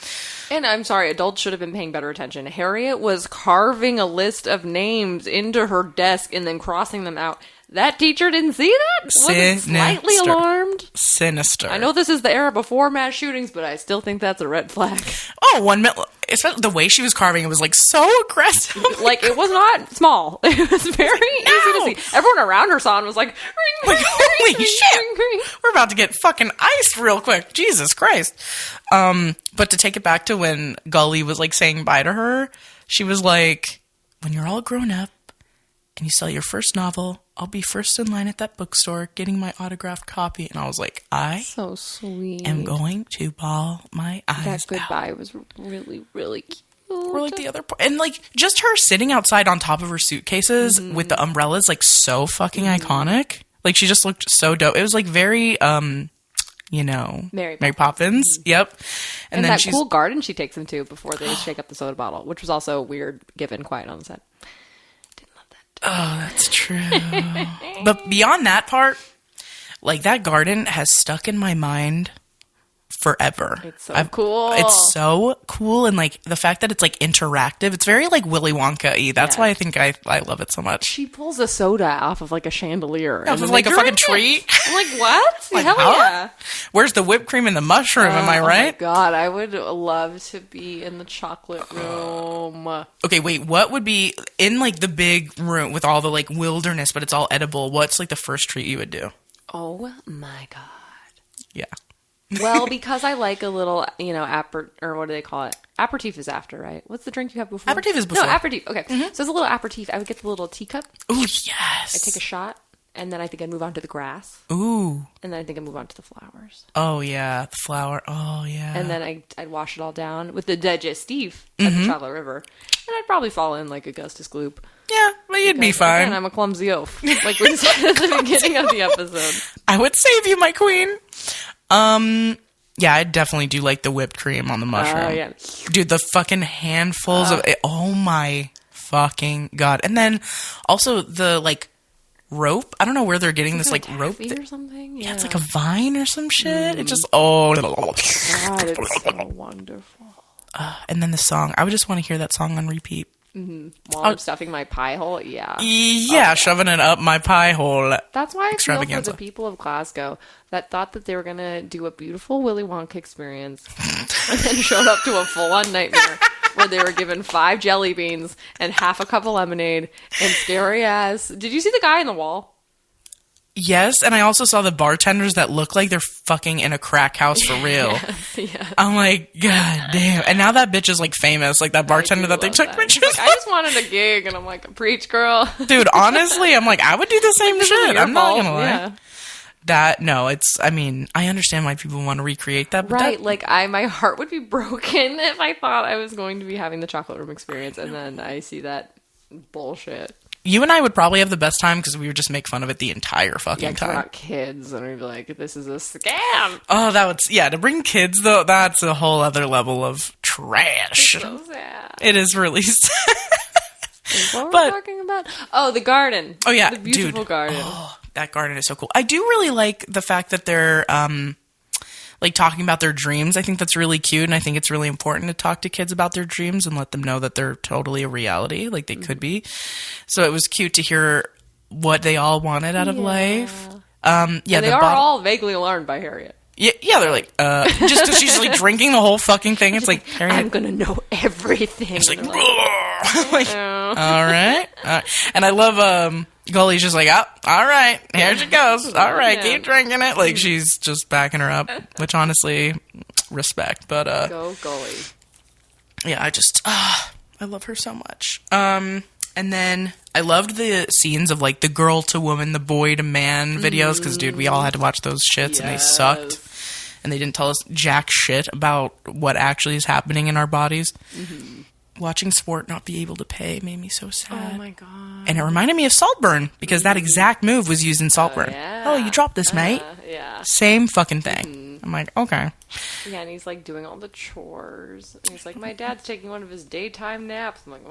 And I'm sorry, adults should have been paying better attention. Harriet was carving a list of names into her desk and then crossing them out. That teacher didn't see that? Wasn't slightly alarmed? Sinister. I know this is the era before mass shootings, but I still think that's a red flag. Oh, 1 minute. Especially the way she was carving it was like so aggressive. Like, it was not small. It was very easy to see. Everyone around her saw and was like, holy shit. We're about to get fucking iced real quick. Jesus Christ. But to take it back to when Gully was like saying bye to her, she was like, when you're all grown up and you sell your first novel, I'll be first in line at that bookstore getting my autographed copy. And I was like, so sweet. am going to bawl my eyes That goodbye out. was really, really cute. Or like the other part. And like just her sitting outside on top of her suitcases with the umbrellas, like so fucking iconic. Like she just looked so dope. It was like very, Mary Poppins. Yep. And then that cool garden she takes them to before they shake up the soda bottle, which was also weird given Quiet on the Set. Didn't love that. Oh, that's true. But beyond that part, like that garden has stuck in my mind forever. It's so cool. It's so cool. And like the fact that it's like interactive, it's very like Willy Wonka-y. That's why I think I love it so much. She pulls a soda off of like a chandelier. Off of like a fucking tree. I'm like, what? Like, Hell yeah. Where's the whipped cream and the mushroom? Am I right? Oh my God, I would love to be in the chocolate room. Okay, wait, what would be in like the big room with all the like wilderness, but it's all edible? What's like the first treat you would do? Oh my God. Yeah. Well, because I like a little, or what do they call it? Aperitif is after, right? What's the drink you have before? Aperitif is before. No, aperitif. Okay. So it's a little aperitif. I would get the little teacup. Ooh, yes. I take a shot, and then I think I'd move on to the grass. Ooh. And then I think I'd move on to the flowers. Oh, yeah. The flower. Oh, yeah. And then I'd wash it all down with the digestif at the Chocolate River. And I'd probably fall in like Augustus Gloop. Yeah, but you'd be fine. Again, I'm a clumsy oaf. Like we said at the beginning of the episode. I would save you, my queen. Yeah, I'd definitely do like the whipped cream on the mushroom. Oh, yeah. Dude, the fucking handfuls of it. Oh my fucking God. And then also the like rope. I don't know where they're getting this like rope. Or something? Yeah, it's like a vine or some shit. It just, oh. God, it's so wonderful. And then the song. I would just want to hear that song on repeat. While I'm stuffing my pie hole, yeah. Yeah, shoving it up my pie hole. That's why I feel for the people of Glasgow that thought that they were going to do a beautiful Willy Wonka experience and then showed up to a full-on nightmare where they were given 5 jelly beans and half a cup of lemonade and scary ass. Did you see the guy in the wall? Yes, and I also saw the bartenders that look like they're fucking in a crack house for real. Yes. I'm like, God damn. And now that bitch is like famous, like that bartender that they took pictures like, I just wanted a gig, and I'm like, preach, girl. Dude, honestly, I'm like, I would do the same shit. I'm not gonna lie. Yeah. I understand why people want to recreate that. But Right, like my heart would be broken if I thought I was going to be having the chocolate room experience, and then I see that bullshit. You and I would probably have the best time because we would just make fun of it the entire fucking time. We're not kids, and we'd be like, this is a scam. Oh, to bring kids, though, that's a whole other level of trash. It's so sad. It is really sad. What were we talking about? Oh, the garden. Oh, yeah. The beautiful garden. Oh, that garden is so cool. I do really like the fact that they're, like talking about their dreams. I think that's really cute, and I think it's really important to talk to kids about their dreams and let them know that they're totally a reality, like they could be. So it was cute to hear what they all wanted out of life. They are all vaguely alarmed by Harriet. Yeah, they're like, just because she's like drinking the whole fucking thing. It's like, Harriet, I'm gonna know everything. It's like, like all right. And I love Gully's just like, oh, all right, here she goes. All right, keep drinking it. Like she's just backing her up, which honestly, respect. But go Gully. Yeah, I love her so much. And then I loved the scenes of like the girl to woman, the boy to man videos because dude, we all had to watch those shits and they sucked. And they didn't tell us jack shit about what actually is happening in our bodies. Watching sport not be able to pay made me so sad. Oh my God. And it reminded me of Saltburn because that exact move was used in Saltburn. Oh, you dropped this, mate. Yeah. Same fucking thing. I'm like, okay. Yeah, and he's like doing all the chores. And he's like, my dad's taking one of his daytime naps. I'm like,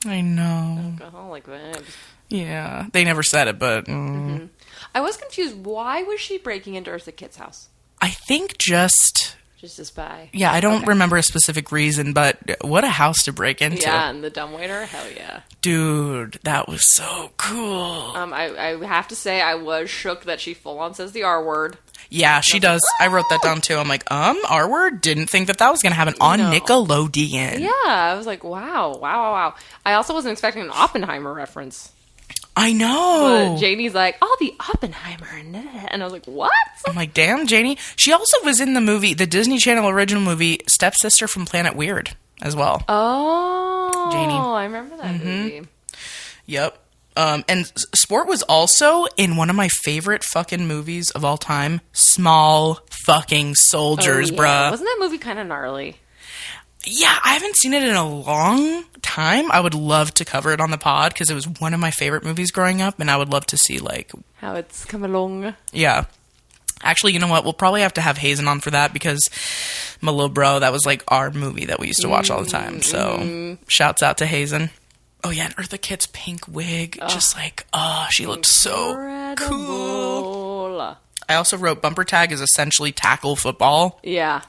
I know. Alcoholic vibes. Yeah. They never said it, but... I was confused. Why was she breaking into Eartha Kitt's house? I think just Just to spy. Yeah, I don't remember a specific reason, but what a house to break into. Yeah, and the dumbwaiter, hell yeah. Dude, that was so cool. I have to say, I was shook that she full on says the R word. Yeah, she does. I wrote that down too. I'm like, R word? Didn't think that was going to happen on Nickelodeon. Yeah, I was like, wow. I also wasn't expecting an Oppenheimer reference. I know. But Janie's like, the Oppenheimer. And I was like, what? I'm like, damn, Janie. She also was in the movie, the Disney Channel original movie, Stepsister from Planet Weird as well. Oh. Janie. I remember that movie. Yep. And Sport was also in one of my favorite fucking movies of all time, Small Fucking Soldiers, bruh. Wasn't that movie kind of gnarly? Yeah, I haven't seen it in a long time. I would love to cover it on the pod because it was one of my favorite movies growing up, and I would love to see, like... how it's come along. Yeah. Actually, you know what? We'll probably have to have Hazen on for that because my little bro, that was, like, our movie that we used to watch all the time. So, shouts out to Hazen. Oh, yeah, and Eartha Kitt's pink wig. Just like, she looked so cool. I also wrote bumper tag is essentially tackle football. Yeah.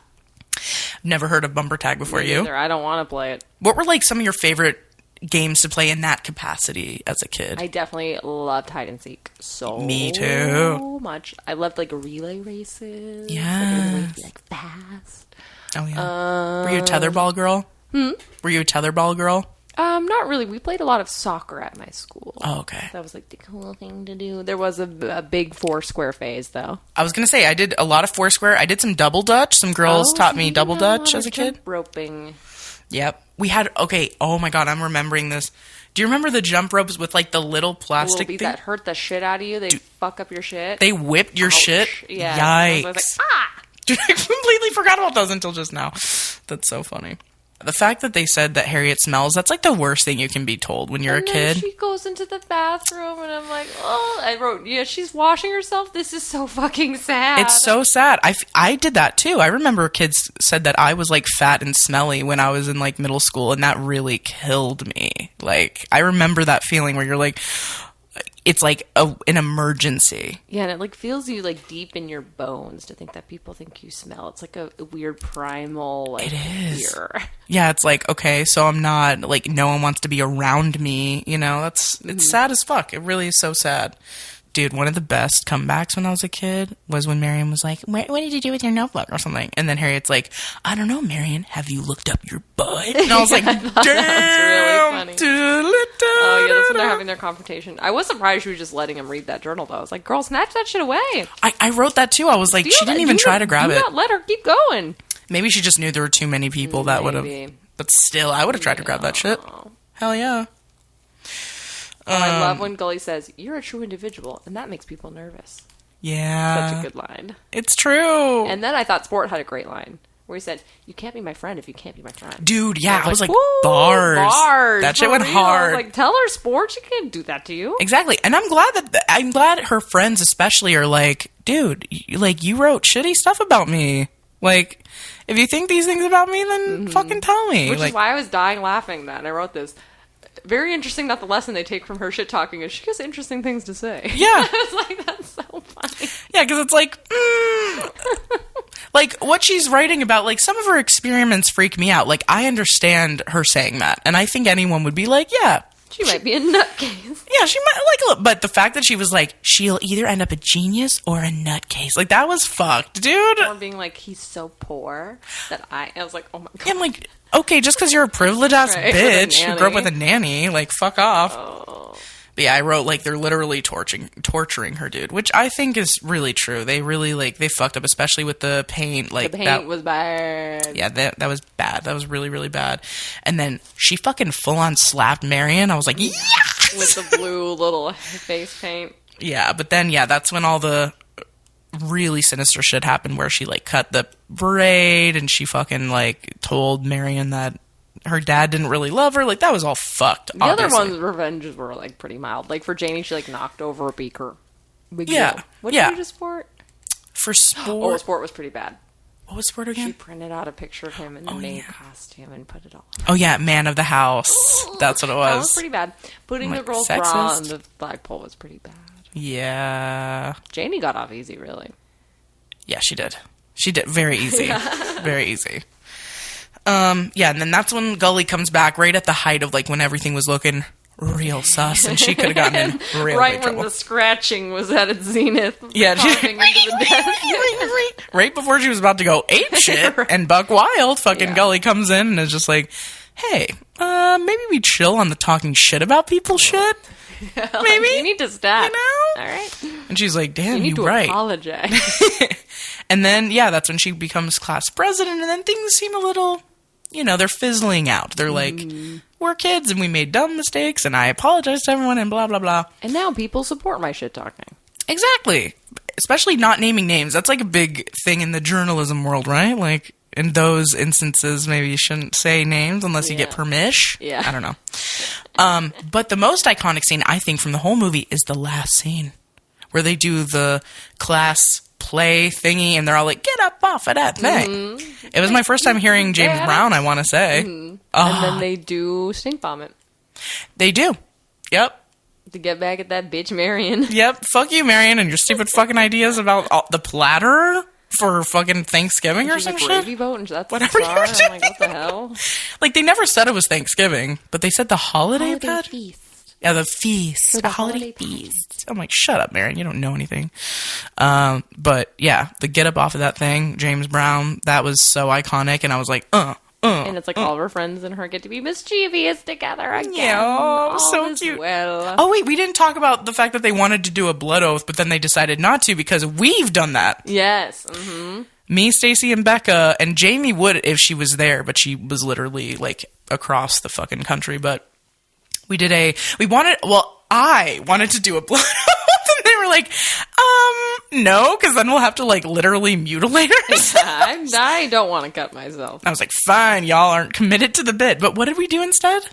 Never heard of bumper tag before. You? I don't want to play it. What were like some of your favorite games to play in that capacity as a kid? I definitely loved hide and seek Me too. much. I loved like relay races. Yeah. Like fast. Oh yeah. Were you a tetherball girl? Were you a tetherball girl? Not really. We played a lot of soccer at my school. Oh, okay. That was like the cool thing to do. There was a big Foursquare phase, though. I was going to say, I did a lot of Foursquare. I did some double dutch. Some girls taught me double dutch as a kid. Jump roping. Yep. We had, oh my God, I'm remembering this. Do you remember the jump ropes with like the little plastic thing? That hurt the shit out of you? They fuck up your shit? They whipped your shit? Yeah. Yikes. I was like, Dude, I completely forgot about those until just now. That's so funny. The fact that they said that Harriet smells, that's like the worst thing you can be told when you're a kid. She goes into the bathroom and I'm like, I wrote, she's washing herself. This is so fucking sad. It's so sad. I did that too. I remember kids said that I was like fat and smelly when I was in like middle school, and that really killed me. Like, I remember that feeling where you're like, it's like an emergency. Yeah, and it like feels you like deep in your bones to think that people think you smell. It's like a weird primal like it is. fear. Yeah, it's like, okay, so I'm not like, no one wants to be around me, you know? It's sad as fuck. It really is so sad. Dude, one of the best comebacks when I was a kid was when Marion was like, what did you do with your notebook or something? And then Harriet's like, I don't know, Marion, have you looked up your butt? And I was like, damn. That's really funny. Oh, yeah, that's when they're having their confrontation. I was surprised she was just letting him read that journal, though. I was like, girl, snatch that shit away. I wrote that, too. I was like, she didn't even try to grab it. Do not let her keep going. Maybe she just knew there were too many people that would have. But still, I would have tried to grab that shit. Hell yeah. I love when Gully says, you're a true individual, and that makes people nervous. Yeah. Such a good line. It's true. And then I thought Sport had a great line, where he said, you can't be my friend if you can't be my friend. Dude, yeah, I was like bars. That shit went hard. Like, tell her, Sport, she can't do that to you. Exactly. And I'm glad her friends especially are like, dude, you wrote shitty stuff about me. Like, if you think these things about me, then fucking tell me. Which is why I was dying laughing that, and I wrote this. Very interesting that the lesson they take from her shit talking is she has interesting things to say. Yeah. I was like, that's so funny. Yeah, because it's like, like what she's writing about, like some of her experiments freak me out. Like, I understand her saying that. And I think anyone would be like, yeah. She might be a nutcase. Yeah, she might, like, but the fact that she was like, she'll either end up a genius or a nutcase. Like, that was fucked, dude. Or being like, he's so poor that I was like, oh my God. Yeah, I'm like, okay, just because you're a privileged ass bitch who grew up with a nanny, like, fuck off. Oh. But yeah, I wrote, like, they're literally torturing her, dude, which I think is really true. They really, like, they fucked up, especially with the paint. Like, the paint was bad. Yeah, that was bad. That was really, really bad. And then she fucking full-on slapped Marion. I was like, yes! With the blue little face paint. Yeah, but then, yeah, that's when all the really sinister shit happened where she, like, cut the braid and she fucking, like, told Marion that her dad didn't really love her. Like, that was all fucked, The other ones' revenges were, like, pretty mild. Like, for Janie, she, like, knocked over a beaker. Big deal. What did you do to Sport? For Sport? Oh, Sport was pretty bad. What was Sport again? She printed out a picture of him in the maid costume and put it all. Oh, yeah, man of the house. That's what it was. That was pretty bad. Putting the girl's bra on the flagpole was pretty bad. Yeah. Janie got off easy, really. Yeah, she did. She did. Very easy. Very easy. And then that's when Gully comes back right at the height of, like, when everything was looking real sus, and she could have gotten in real right big when trouble. the scratching was at its zenith. Yeah, popping into the desk. right before she was about to go ape shit, and Buck Wild, fucking Yeah. Gully comes in and is just like, hey, maybe we chill on the talking shit about people shit? Maybe? You need to stop. You know? All right. And she's like, damn, You need to right. apologize. And then, yeah, that's when she becomes class president, and then things seem a little, they're fizzling out. They're like, we're kids, and we made dumb mistakes, and I apologize to everyone, and blah, blah, blah. And now people support my shit talking. Exactly. Especially not naming names. That's like a big thing in the journalism world, right? Like, in those instances, maybe you shouldn't say names unless you get permission. Yeah. I don't know. But the most iconic scene, I think, from the whole movie is the last scene, where they do the class play thingy, and they're all like, get up off of that thing. Mm-hmm. It was my first time hearing James Brown, I want to say. Mm-hmm. And then they do stink bomb it. They do. Yep. To get back at that bitch Marion. Yep. Fuck you, Marion, and your stupid fucking ideas about the platter for fucking Thanksgiving or some shit. Gravy boat, and that's Whatever bizarre. you were I'm like, what the hell? Like, they never said it was Thanksgiving, but they said the holiday pad? feast. Yeah, the feast. For the holiday holiday feast. I'm like, shut up, Marion. You don't know anything. But, yeah, the get up off of that thing, James Brown, that was so iconic, and I was like, And it's like all of her friends and her get to be mischievous together again. Yeah, All so is cute. Well. Oh, wait, we didn't talk about the fact that they wanted to do a blood oath, but then they decided not to because we've done that. Yes. Mm-hmm. Me, Stacy, and Becca, and Jamie would if she was there, but she was literally, like, across the fucking country. But I wanted to do a blood oath, and they were like, no, because then we'll have to, like, literally mutilate her. I don't want to cut myself. I was like, fine, y'all aren't committed to the bit. But what did we do instead?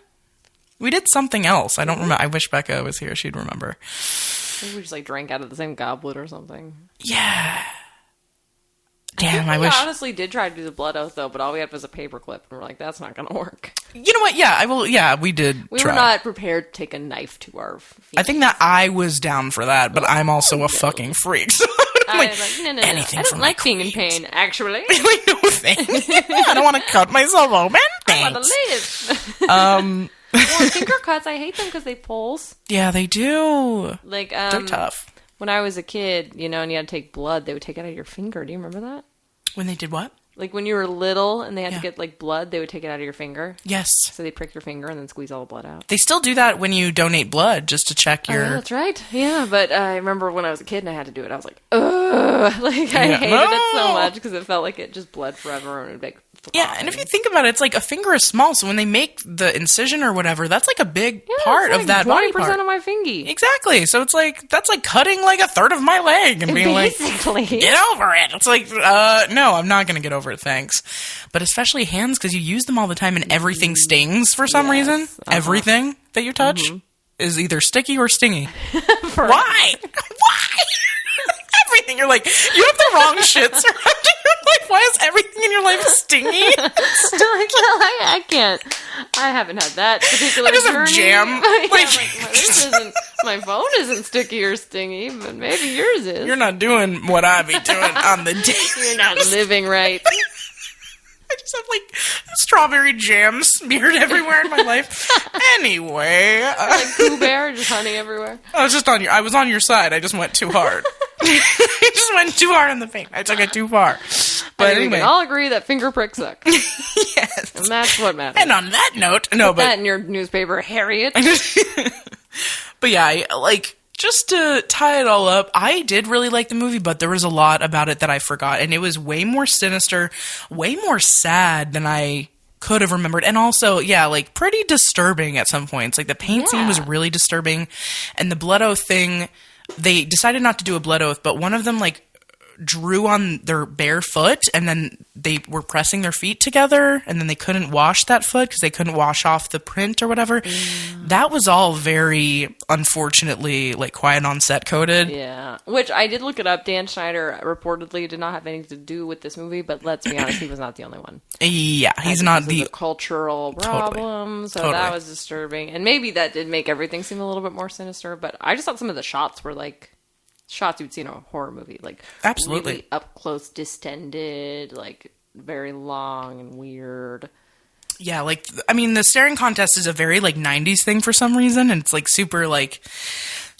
We did something else. I don't remember. I wish Becca was here. She'd remember. Maybe we just, like, drank out of the same goblet or something. Yeah. Damn, I wish. honestly did try to do the blood oath, though, but all we had was a paperclip, and we're like, that's not going to work. You know what? Yeah, I will. Yeah, we did. We try. were not prepared to take a knife to our feet. I think that I was down for that, but I'm also a fucking freak. So I'm like, no. anything I for don't my like being in pain, actually. like, no thanks. I don't want to cut myself open. I want Thanks. to live. Well, finger cuts, I hate them because they pulse. Yeah, they do. Like, They're tough. When I was a kid, and you had to take blood, they would take it out of your finger. Do you remember that? When they did what? Like, when you were little and they had to get, like, blood, they would take it out of your finger. Yes. So they'd prick your finger and then squeeze all the blood out. They still do that when you donate blood, just to check your... Oh, yeah, that's right. Yeah, but I remember when I was a kid and I had to do it, I was like, ugh. Like, I hated it so much because it felt like it just bled forever and it would be like... Yeah, and if you think about it, it's like a finger is small, so when they make the incision or whatever, that's like a big part of that body part. 20% of my fingy. Exactly. So it's like, that's like cutting like a third of my leg and being Basically. like, get over it. It's like, no, I'm not going to get over it, thanks. But especially hands, because you use them all the time and everything stings for some reason. Uh-huh. Everything that you touch is either sticky or stingy. Why? Why? Everything. You're like, you have the wrong shit surrounding your life. Why is everything in your life stingy? I can't. I haven't had that particular I just have journey. jam. My phone isn't sticky or stingy, but maybe yours is. You're not doing what I be doing on the daily. You're not living right. I just have like strawberry jam smeared everywhere in my life. Anyway, Like Pooh Bear, just honey everywhere. I was on your side. I just went too hard. I just went too hard in the paint. I took it too far. But We anyway, can all agree that finger pricks suck. yes. And that's what matters. And on that note, no, Put that but in your newspaper, Harriet. but yeah, just to tie it all up, I did really like the movie, but there was a lot about it that I forgot, and it was way more sinister, way more sad than I could have remembered, and also, yeah, like pretty disturbing at some points. Like the paint scene was really disturbing, and the blood oath thing. They decided not to do a blood oath, but one of them like drew on their bare foot, and then they were pressing their feet together, and then they couldn't wash that foot because they couldn't wash off the print or whatever. That was all very, unfortunately, like quiet on set coded. Yeah. Which I did look it up. Dan Schneider reportedly did not have anything to do with this movie, but let's be honest, he was not the only one. Yeah, he's not This is the... a cultural problem, so that was disturbing. And maybe that did make everything seem a little bit more sinister, but I just thought some of the shots were like shots you'd see in a horror movie. Like, Absolutely. really up close, distended, like, very long and weird. Yeah, like, I mean, the staring contest is a very, like, 90s thing for some reason, and it's, like, super, like,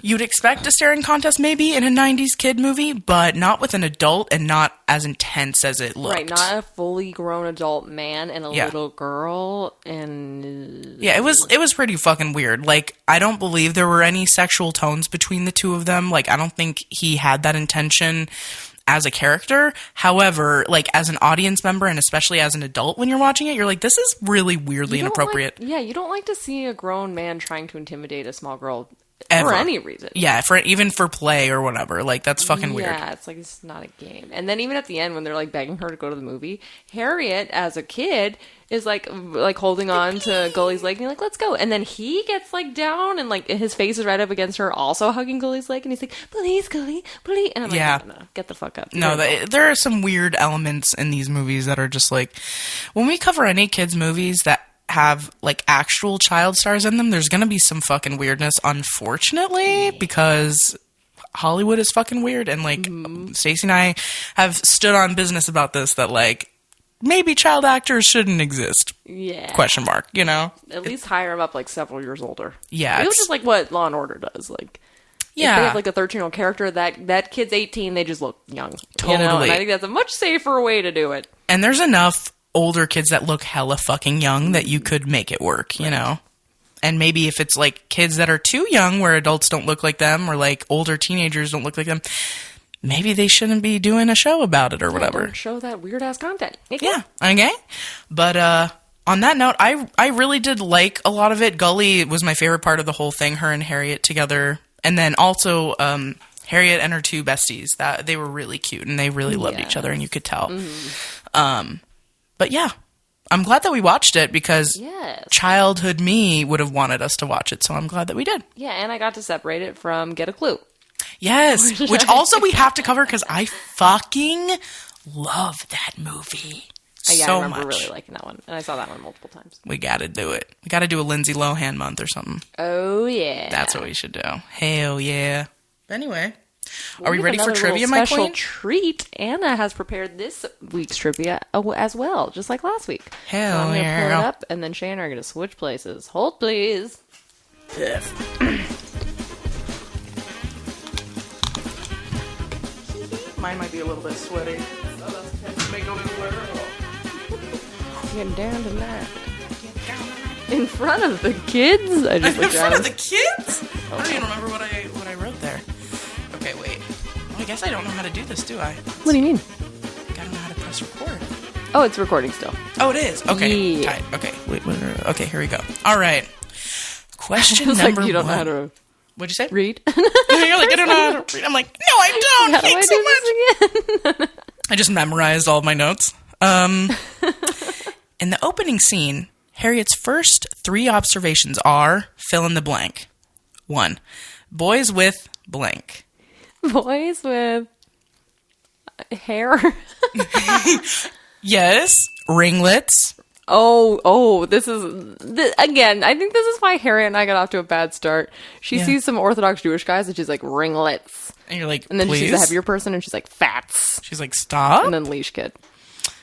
you'd expect a staring contest maybe in a 90s kid movie, but not with an adult and not as intense as it looked. Right, not a fully grown adult man and a little girl, and... Yeah, it was pretty fucking weird. Like, I don't believe there were any sexual tones between the two of them. Like, I don't think he had that intention as a character. However, like, as an audience member and especially as an adult when you're watching it, you're like, this is really weirdly inappropriate. You don't like to see a grown man trying to intimidate a small girl Ever. for any reason. Yeah, even for play or whatever. Like, that's fucking weird. Yeah, it's like, it's not a game. And then even at the end when they're like begging her to go to the movie, Harriet as a kid is like holding on to Gully's leg and being like, let's go. And then he gets like down and like his face is right up against her, also hugging Gully's leg, and he's like, please, Gully, please. And I'm like, no, get the fuck up. No, there are some weird elements in these movies that are just like, when we cover any kids movies that have like actual child stars in them, there's gonna be some fucking weirdness, unfortunately, because Hollywood is fucking weird. And like, Stacy and I have stood on business about this, that like, maybe child actors shouldn't exist. Yeah. Question mark, you know? At least hire them up like several years older. Yeah. It was just like what Law and Order does. Like, yeah. If they have like a 13-year-old character, that kid's 18, they just look young. Totally. You know? And I think that's a much safer way to do it. And there's enough older kids that look hella fucking young that you could make it work, you know? And maybe if it's like kids that are too young where adults don't look like them, or like older teenagers don't look like them, maybe they shouldn't be doing a show about it or whatever. Don't show that weird ass content. Yeah, okay. But on that note, I really did like a lot of it. Gully was my favorite part of the whole thing, her and Harriet together. And then also Harriet and her two besties, that they were really cute and they really loved each other, and you could tell. But yeah, I'm glad that we watched it, because childhood me would have wanted us to watch it, so I'm glad that we did. Yeah, and I got to separate it from Get a Clue. Yes, which also we have to cover, because I fucking love that movie so I remember much. really liking that one, and I saw that one multiple times. We gotta do it. We gotta do a Lindsay Lohan month or something. Oh, yeah. That's what we should do. Hell yeah. Anyway, are we ready for trivia, my special queen? treat. Anna has prepared this week's trivia as well, just like last week. Hell so I'm going to yeah. pull it up, and then Shea and I are going to switch places. Hold, please. Mine might be a little bit sweaty. Getting down tonight. In front of the kids? I just In looked front down. of the kids? I don't even remember what I wrote there. Okay, wait. Well, I guess I don't know how to do this, do I? What do you mean? Gotta know how to press record. Oh, it's recording still. Oh, it is? Okay. Yeah. Tight. Okay. Wait, okay, here we go. All right. Question It's number like you don't one. know how to What'd you say? read. You're like, I don't know how to read. I'm like, no, I don't. How do Thanks I so do much. this again? I just memorized all of my notes. In the opening scene, Harriet's first 3 observations are fill in the blank. 1. Boys with blank. Boys with hair. Yes. Ringlets. This is again. I think this is why Harriet and I got off to a bad start. She sees some Orthodox Jewish guys, and she's like ringlets, And you're like, and then please? she's a heavier person, and she's like fats, She's like, stop. and then leash kid,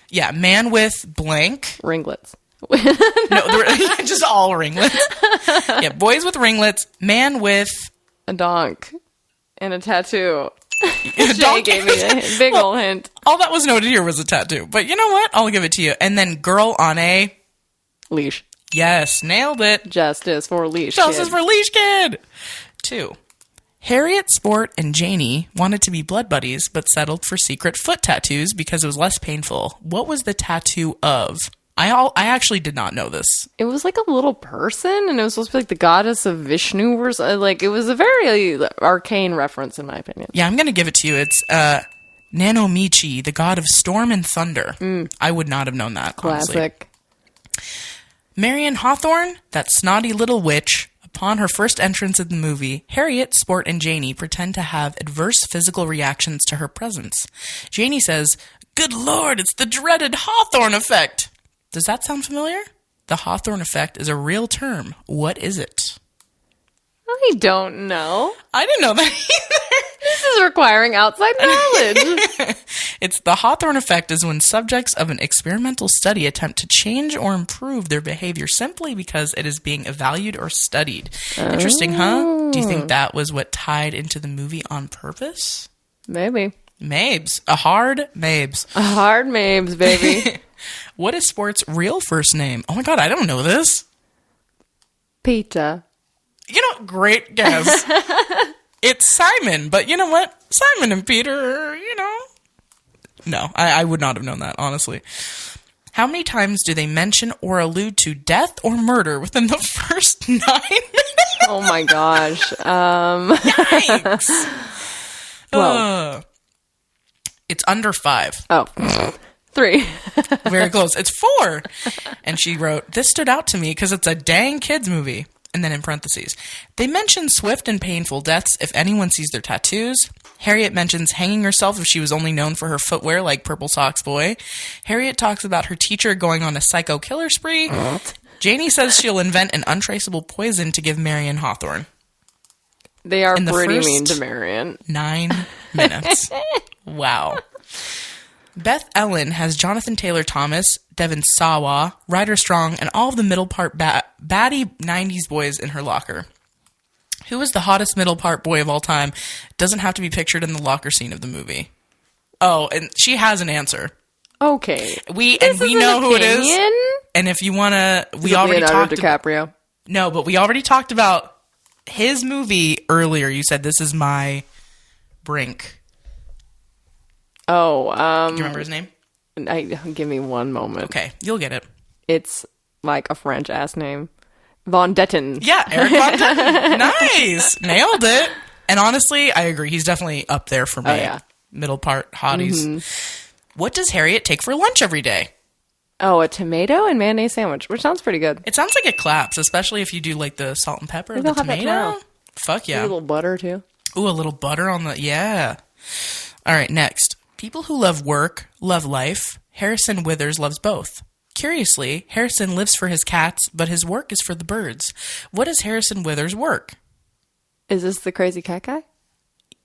Yeah, man with blank. ringlets. No, they're just all ringlets. Yeah, boys with ringlets. Man with A donk and a tattoo. a Jay gave me a big ol' hint. All that was noted here was a tattoo. But you know what? I'll give it to you. And then girl on a... Leash. Yes, nailed it. Justice for leash Justice kid. for leash kid. 2. Harriet, Sport, and Janie wanted to be blood buddies, but settled for secret foot tattoos because it was less painful. What was the tattoo of? I actually did not know this. It was like a little person, and it was supposed to be like the goddess of Vishnu or something. Like, it was a very arcane reference, in my opinion. Yeah, I'm going to give it to you. It's Nanomichi, the god of storm and thunder. I would not have known that, honestly. Classic. Marion Hawthorne, that snotty little witch. Upon her first entrance in the movie, Harriet, Sport, and Janie pretend to have adverse physical reactions to her presence. Janie says, "Good Lord, it's the dreaded Hawthorne effect." Does that sound familiar? The Hawthorne effect is a real term. What is it? I don't know. I didn't know that either. is requiring outside knowledge. It's the Hawthorne effect is when subjects of an experimental study attempt to change or improve their behavior simply because it is being evaluated or studied. Interesting, huh? Do you think that was what tied into the movie on purpose? Maybe. Mabes. A hard Mabes. A hard Mabes, baby. What is Sport's real first name? Oh my god, I don't know this. Peter. You know, great guess. It's Simon, but you know what? Simon and Peter, you know. No, I would not have known that, honestly. How many times do they mention or allude to death or murder within the first 9 minutes? Oh my gosh. Yikes. 12. It's under 5. Oh. 3. Very close. It's 4. And she wrote, this stood out to me because it's a dang kids movie. And then in parentheses, they mention swift and painful deaths if anyone sees their tattoos. Harriet mentions hanging herself if she was only known for her footwear, like Purple Socks Boy. Harriet talks about her teacher going on a psycho killer spree. Janie says she'll invent an untraceable poison to give Marion Hawthorne. They are In the pretty first mean to Marion. 9 minutes. Wow. Beth Ellen has Jonathan Taylor Thomas, Devin Sawa, Ryder Strong, and all of the middle part baddie 90s boys in her locker. Who is the hottest middle part boy of all time? Doesn't have to be pictured in the locker scene of the movie. Oh, and she has an answer. Okay. We know who it is. And if you want to, we already Leonardo talked DiCaprio. No, but we already talked about his movie earlier. You said this is my Brink. Oh, Do you remember his name? give me one moment. Okay, you'll get it. It's like a French ass name. Von Detten. Yeah, Eric Von Detten. Nice. Nailed it. And honestly, I agree. He's definitely up there for me. Oh, yeah. Middle part hotties. Mm-hmm. What does Harriet take for lunch every day? Oh, a tomato and mayonnaise sandwich, which sounds pretty good. It sounds like it claps, especially if you do like the salt and pepper, Maybe the I'll have that tomato. tomorrow. Fuck yeah. A little butter, too. Ooh, a little butter on the, yeah. All right, next. People who love work, love life. Harrison Withers loves both. Curiously, Harrison lives for his cats, but his work is for the birds. What is Harrison Withers' work? Is this the crazy cat guy?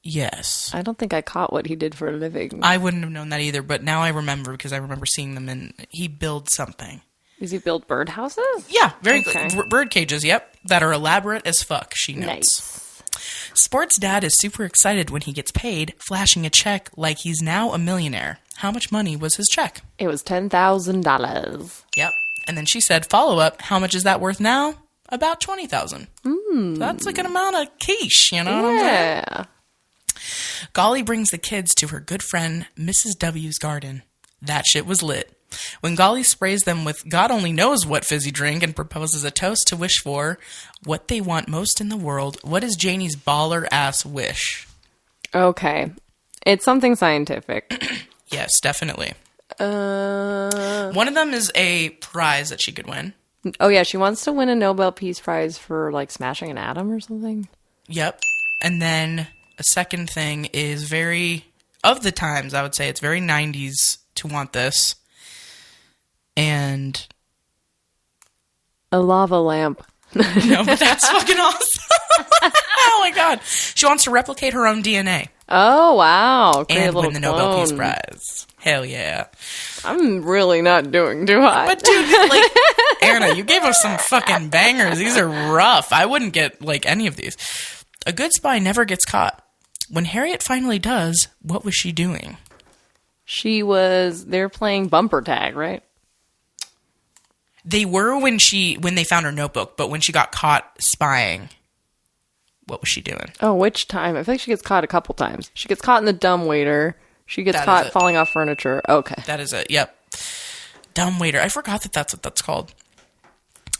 Yes. I don't think I caught what he did for a living. I wouldn't have known that either, but now I remember because I remember seeing them and he builds something. Does he build birdhouses? Yeah, very Okay. good. Bird cages, yep, that are elaborate as fuck, she notes. Nice. Sports dad is super excited when he gets paid, flashing a check like he's now a millionaire. How much money was his check? It was $10,000. Yep. And then she said, follow up, how much is that worth now? About $20,000. That's a good amount of quiche, you know what I'm saying? Yeah. Golly brings the kids to her good friend Mrs. W's garden. That shit was lit. When Golly sprays them with God only knows what fizzy drink and proposes a toast to wish for what they want most in the world, what is Janie's baller-ass wish? Okay. It's something scientific. Yes, definitely. One of them is a prize that she could win. Oh, yeah. She wants to win a Nobel Peace Prize for, like, smashing an atom or something. Yep. And then a second thing is very, of the times, I would say it's very 90s to want this. And a lava lamp. No, but that's fucking awesome. Oh my god. She wants to replicate her own DNA. Oh, wow. Create And a little win the Nobel Peace clone. Prize. Hell yeah. I'm really not doing too hot. But dude, like, Anna, you gave us some fucking bangers. These are rough. I wouldn't get, like, any of these. A good spy never gets caught. When Harriet finally does, what was she doing? They're playing bumper tag, right? They were when they found her notebook, but when she got caught spying, what was she doing? Oh, which time? I feel like she gets caught a couple times. She gets caught in the dumbwaiter. She gets caught falling off furniture. Okay. That is it. Yep. Dumbwaiter. I forgot that that's what that's called.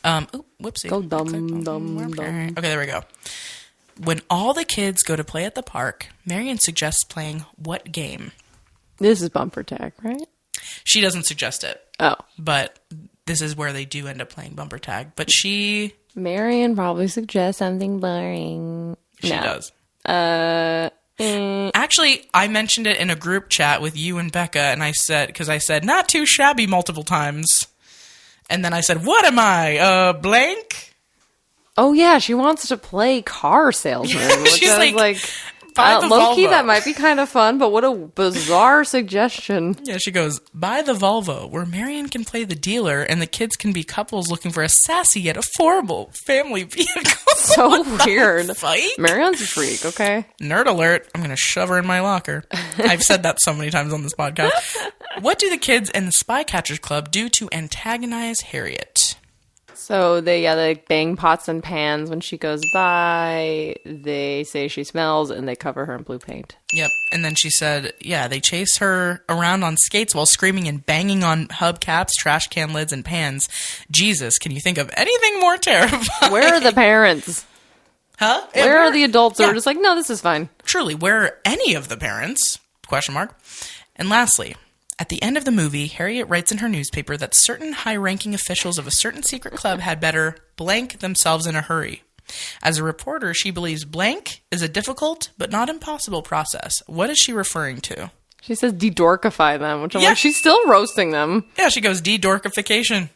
Whoopsie. Go dumb. Okay, there we go. When all the kids go to play at the park, Marion suggests playing what game? This is bumper tag, right? She doesn't suggest it. Oh. But this is where they do end up playing bumper tag. But she Marion probably suggests something boring. She does. Mm. Actually, I mentioned it in a group chat with you and Becca, and I said, not too shabby multiple times. And then I said, what am I, blank? Oh, yeah, she wants to play car salesman. Which She's I was like, Buy the Low-key, Volvo. that might be kind of fun, but what a bizarre suggestion. Yeah, she goes, buy the Volvo, where Marion can play the dealer and the kids can be couples looking for a sassy yet affordable family vehicle. So weird. Fight? Marion's a freak, okay? Nerd alert. I'm going to shove her in my locker. I've said that so many times on this podcast. What do the kids in the Spy Catchers Club do to antagonize Harriet? So they bang pots and pans when she goes by. They say she smells, and they cover her in blue paint. Yep. And then she said, yeah, they chase her around on skates while screaming and banging on hubcaps, trash can lids, and pans. Jesus, can you think of anything more terrifying? Where are the parents? Huh? Where are the adults who Yeah. are just like, no, this is fine? Truly, where are any of the parents? Question mark. And lastly, at the end of the movie, Harriet writes in her newspaper that certain high-ranking officials of a certain secret club had better blank themselves in a hurry. As a reporter, she believes blank is a difficult but not impossible process. What is she referring to? She says de-dorkify them, which I'm Yeah. like, she's still roasting them. Yeah, she goes de-dorkification.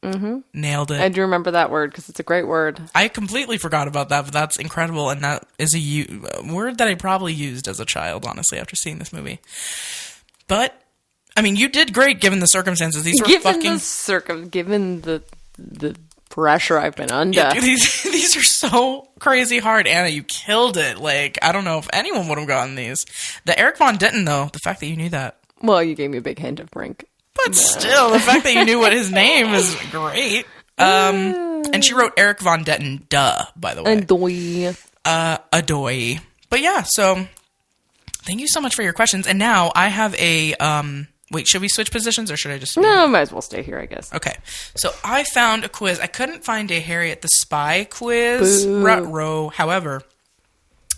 Mm-hmm. Nailed it. I do remember that word because it's a great word. I completely forgot about that, but that's incredible, and that is a word that I probably used as a child, honestly, after seeing this movie. But, I mean, you did great given the circumstances. These were Given the pressure I've been under. Yeah, dude, these are so crazy hard. Anna, you killed it. Like, I don't know if anyone would have gotten these. The Eric Von Ditten, though, the fact that you knew that. Well, you gave me a big hint of Brink. But still, the fact that you knew what his name is great. And she wrote Eric Von Ditten, by the way. Adoy. Adoy. But yeah, so thank you so much for your questions. And now I have a, wait, should we switch positions or should I just? No, might as well stay here, I guess. Okay. So I found a quiz. I couldn't find a Harriet the Spy quiz. Ruh-roh. However,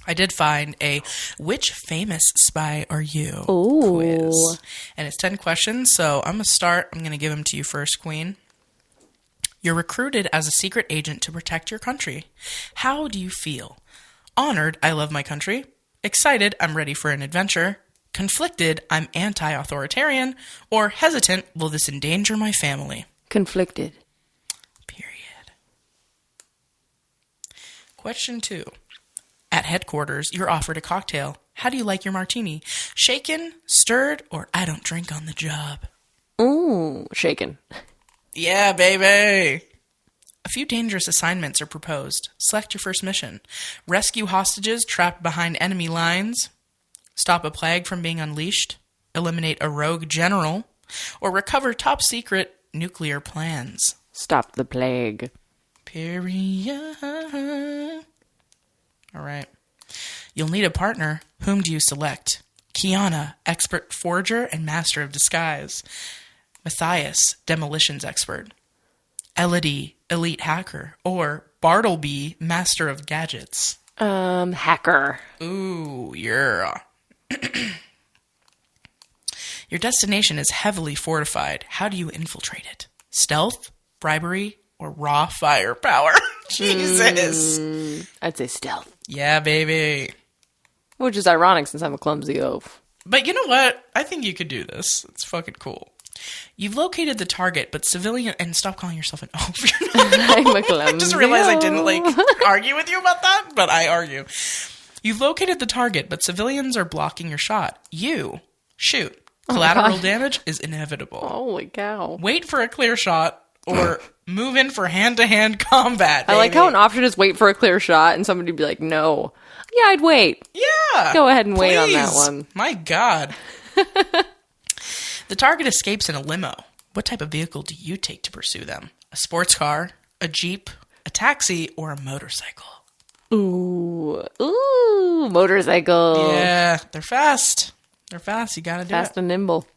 I did find a which famous spy are you quiz. And it's 10 questions. So I'm going to start. I'm going to give them to you first, Queen. You're recruited as a secret agent to protect your country. How do you feel? Honored, I love my country. Excited, I'm ready for an adventure. Conflicted, I'm anti-authoritarian. Or hesitant, will this endanger my family? Conflicted. Period. Question 2. At headquarters, you're offered a cocktail. How do you like your martini? Shaken, stirred, or I don't drink on the job? Ooh, shaken. Yeah, baby! A few dangerous assignments are proposed. Select your first mission. Rescue hostages trapped behind enemy lines. Stop a plague from being unleashed. Eliminate a rogue general. Or recover top secret nuclear plans. Stop the plague. Period. All right. You'll need a partner. Whom do you select? Kiana, expert forger and master of disguise. Matthias, demolitions expert. Elodie, elite hacker. Or Bartleby, master of gadgets. Hacker. Ooh, yeah. Your destination is heavily fortified. How do you infiltrate it? Stealth, bribery, or raw firepower? Jesus. I'd say stealth. Yeah, baby. Which is ironic since I'm a clumsy oaf. But you know what? I think you could do this. It's fucking cool. You've located the target, but civilian... And stop calling yourself an oaf. I'm a clumsy I just realized I oaf. didn't, argue with you about that, but I argue. You've located the target, but civilians are blocking your shot. You shoot. Collateral damage is inevitable. Holy cow. Wait for a clear shot, or move in for hand-to-hand combat, baby. I like how an option is wait for a clear shot and somebody would be like, no. Yeah, I'd wait. Yeah. Go ahead and wait on that please. one. My God. The target escapes in a limo. What type of vehicle do you take to pursue them? A sports car, a Jeep, a taxi, or a motorcycle? Ooh, motorcycle. Yeah, they're fast. They're fast. You gotta do Fast it. and nimble.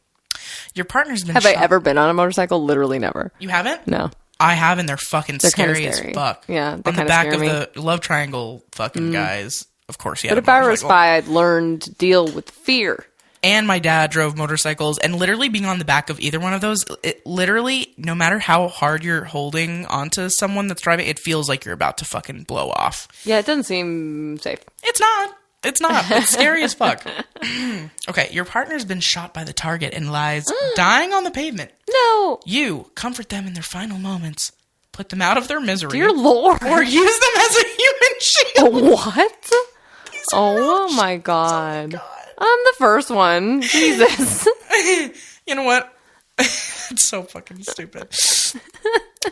Your partner's been Have shot. I ever been on a motorcycle? Literally never. You haven't? No. I have, and they're fucking They're scary, kinda as scary. fuck. Yeah, they on the kinda back scare of me. the love triangle fucking guys. Of course, yeah. But if I were a spy, I'd learn to deal with fear. And my dad drove motorcycles, and literally being on the back of either one of those, it literally, no matter how hard you're holding onto someone that's driving, it feels like you're about to fucking blow off. Yeah, it doesn't seem safe. It's not. It's not. It's scary as fuck. Okay, your partner's been shot by the target and lies dying on the pavement. No. You comfort them in their final moments, put them out of their misery, Dear Lord. or use them as a human shield. What? Oh my god. I'm the first one. Jesus. You know what? It's so fucking stupid.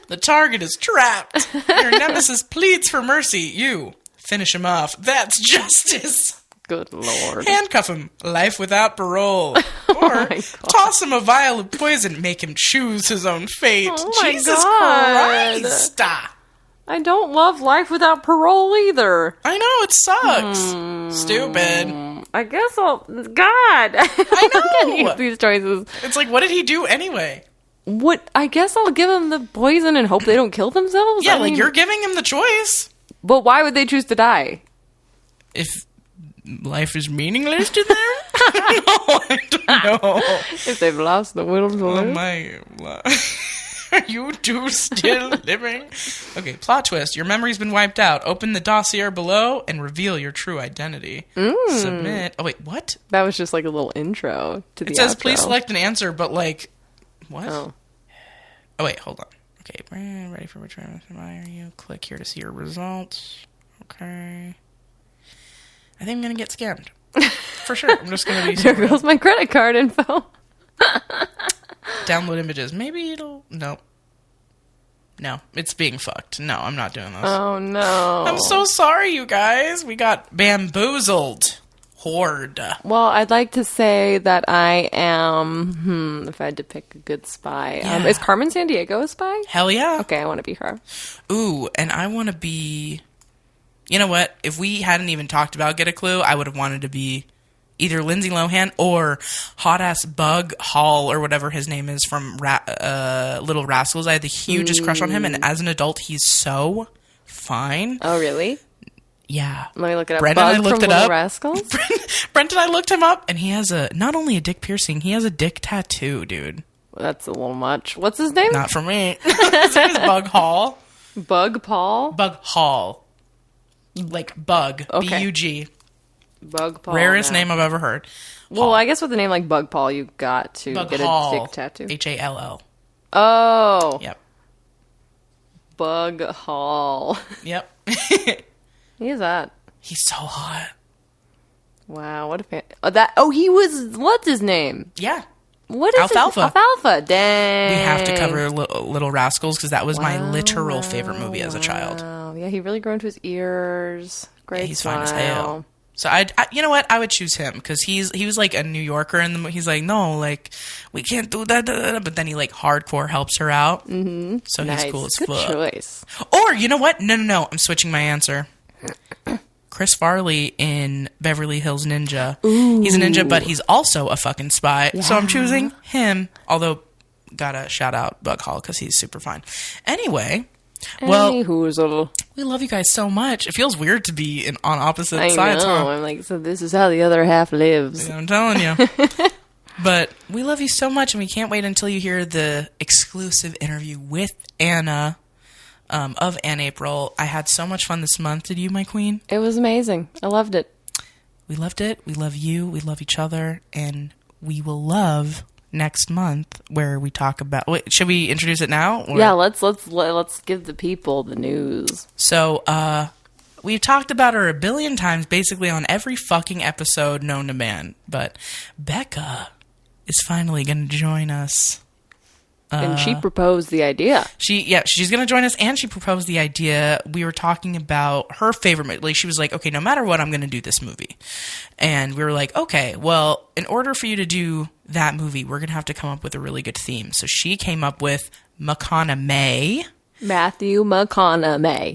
The target is trapped. Your nemesis pleads for mercy. You finish him off. That's justice. Good lord. Handcuff him. Life without parole. Or toss him a vial of poison. Make him choose his own fate. Oh my Jesus God. Christ. I don't love life without parole either. I know, it sucks. Stupid. I guess I'll... God. I know. Any of these choices. It's like, what did he do anyway? What? I guess I'll give them the poison and hope they don't kill themselves? Yeah, I like, mean, you're giving him the choice. But why would they choose to die? If life is meaningless to them? I don't know. If they've lost the will to live? Oh my... Are you two still living? Okay, plot twist. Your memory's been wiped out. Open the dossier below and reveal your true identity. Submit. Oh, wait, what? That was just like a little intro to the It says, outro. please select an answer, but like... What? Oh. Oh, wait, hold on. Okay, ready for which one? Why are you? Click here to see your results. Okay. I think I'm going to get scammed. For sure. I'm just going to be... There goes my credit card info. Download images. Maybe it'll... No, it's being fucked. No, I'm not doing this. Oh, no. I'm so sorry, you guys. We got bamboozled. Horde. Well, I'd like to say that I am... if I had to pick a good spy. Yeah. Is Carmen Sandiego a spy? Hell yeah. Okay, I want to be her. Ooh, and I want to be... You know what? If we hadn't even talked about Get a Clue, I would have wanted to be either Lindsay Lohan or hot-ass Bug Hall or whatever his name is from Little Rascals. I had the hugest crush on him, and as an adult, he's so fine. Oh, really? Yeah. Let me look it up. Brent and I Bug looked from it Little up. Rascals? Brent and I looked him up, and he has not only a dick piercing, he has a dick tattoo, dude. That's a little much. What's his name? Not for me. His name is Bug Hall. Bug Paul? Bug Hall. Like Bug. Okay. B-U-G. Bug Paul. Rarest now. name I've ever heard. Well, I guess with a name like Bug Paul, you got to Bug get Hall. a dick tattoo. H-A-L-L. Oh. Yep. Bug Hall. Yep. He is that. He's so hot. Wow, what a fan. He was, what's his name? Yeah. What is Alfalfa. Alfalfa. Dang. We have to cover Little Rascals because that was my literal favorite movie as a child. Oh, yeah, he really grew into his ears. Great He's smile. fine as hell. So I you know what? I would choose him because he was like a New Yorker and he's like, no, like we can't do that. But then he like hardcore helps her out. Mm-hmm. So Nice. he's cool as Good fuck. choice. Or you know what? No. I'm switching my answer. Chris Farley in Beverly Hills Ninja. Ooh. He's a ninja, but he's also a fucking spy. Yeah. So I'm choosing him. Although, gotta shout out Bug Hall because he's super fine. Anyway, well, we love you guys so much. It feels weird to be on opposite sides. I know. Huh? I'm like, so this is how the other half lives. Yeah, I'm telling you. But we love you so much, and we can't wait until you hear the exclusive interview with Anna. Of Ann April. I had so much fun this month. Did you, my queen? It was amazing. I loved it. We loved it. We love you. We love each other. And we will love next month where we talk about... Wait, should we introduce it now? Or? Yeah, let's give the people the news. So, we've talked about her a billion times, basically on every fucking episode known to man. But Becca is finally going to join us. And she proposed the idea. She's going to join us, and she proposed the idea. We were talking about her favorite, like she was like, okay, no matter what, I'm going to do this movie. And we were like, okay, well, in order for you to do that movie, we're going to have to come up with a really good theme. So she came up with McConaughey. Matthew McConaughey.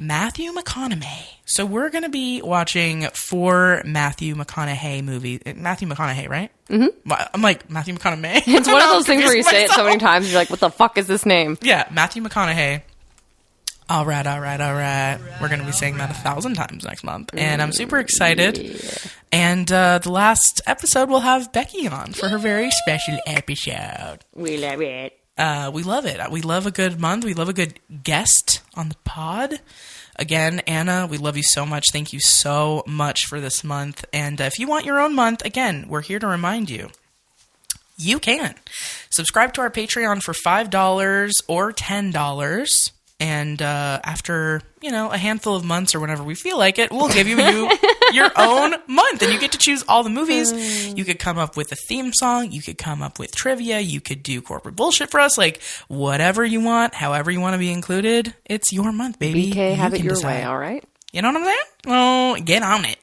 So we're going to be watching 4 Matthew McConaughey movies. Matthew McConaughey, right? Mm-hmm. I'm like, Matthew McConaughey? It's one of those things where you say it so many times, you're like, what the fuck is this name? Yeah, Matthew McConaughey. All right. We're going to be saying that 1,000 times next month. And I'm super excited. Yeah. And the last episode we'll have Becky on for her very special episode. We love it. We love it. We love a good month. We love a good guest on the pod. Again, Anna, we love you so much. Thank you so much for this month. And if you want your own month, again, we're here to remind you. You can. Subscribe to our Patreon for $5 or $10. And after, a handful of months or whenever we feel like it, we'll give you your own month. And you get to choose all the movies. You could come up with a theme song. You could come up with trivia. You could do corporate bullshit for us. Like, whatever you want, however you want to be included. It's your month, baby. BK, have You it can your decide. way, all right? You know what I'm saying? Well, get on it.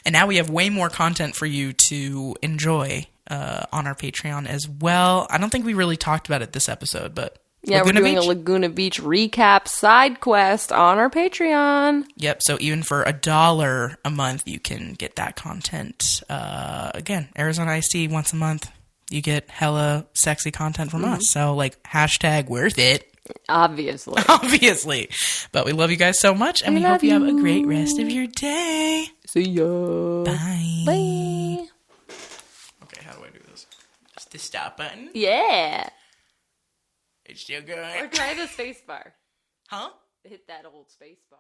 And now we have way more content for you to enjoy on our Patreon as well. I don't think we really talked about it this episode, but... Yeah, we're doing a Laguna Beach recap side quest on our Patreon. Yep, so even for $1 a month, you can get that content. Again, Arizona Iced Tea once a month. You get hella sexy content from us. So, # worth it. Obviously. Obviously. But we love you guys so much, and we hope you have a great rest of your day. See ya. Bye. Bye. Okay, how do I do this? Just the stop button. Yeah. It's still going. Or try the space bar. Huh? Hit that old space bar.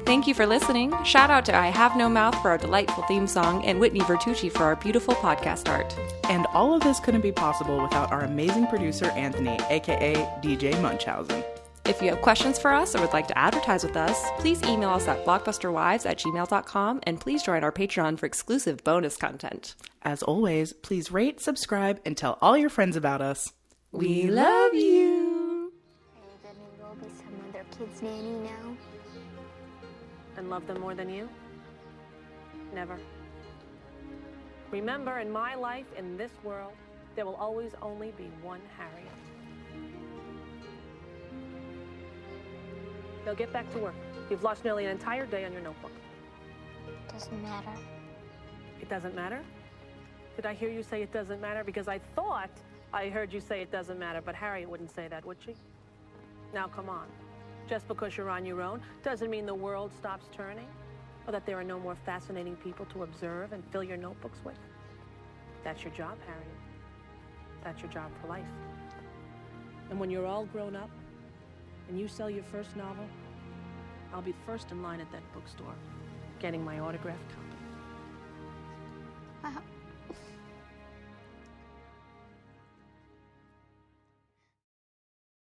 Thank you for listening. Shout out to I Have No Mouth for our delightful theme song and Whitney Vertucci for our beautiful podcast art. And all of this couldn't be possible without our amazing producer, Anthony, aka DJ Munchausen. If you have questions for us or would like to advertise with us, please email us at blockbusterwives@gmail.com and please join our Patreon for exclusive bonus content. As always, please rate, subscribe, and tell all your friends about us. We love you! Are you gonna go be some other kid's nanny now? And love them more than you? Never. Remember, in my life, in this world, there will always only be one Harriet. Now get back to work. You've lost nearly an entire day on your notebook. Doesn't matter. It doesn't matter? Did I hear you say it doesn't matter? Because I thought I heard you say it doesn't matter, but Harriet wouldn't say that, would she? Now, come on. Just because you're on your own doesn't mean the world stops turning, or that there are no more fascinating people to observe and fill your notebooks with. That's your job, Harriet. That's your job for life. And when you're all grown up and you sell your first novel, I'll be first in line at that bookstore, getting my autographed copy.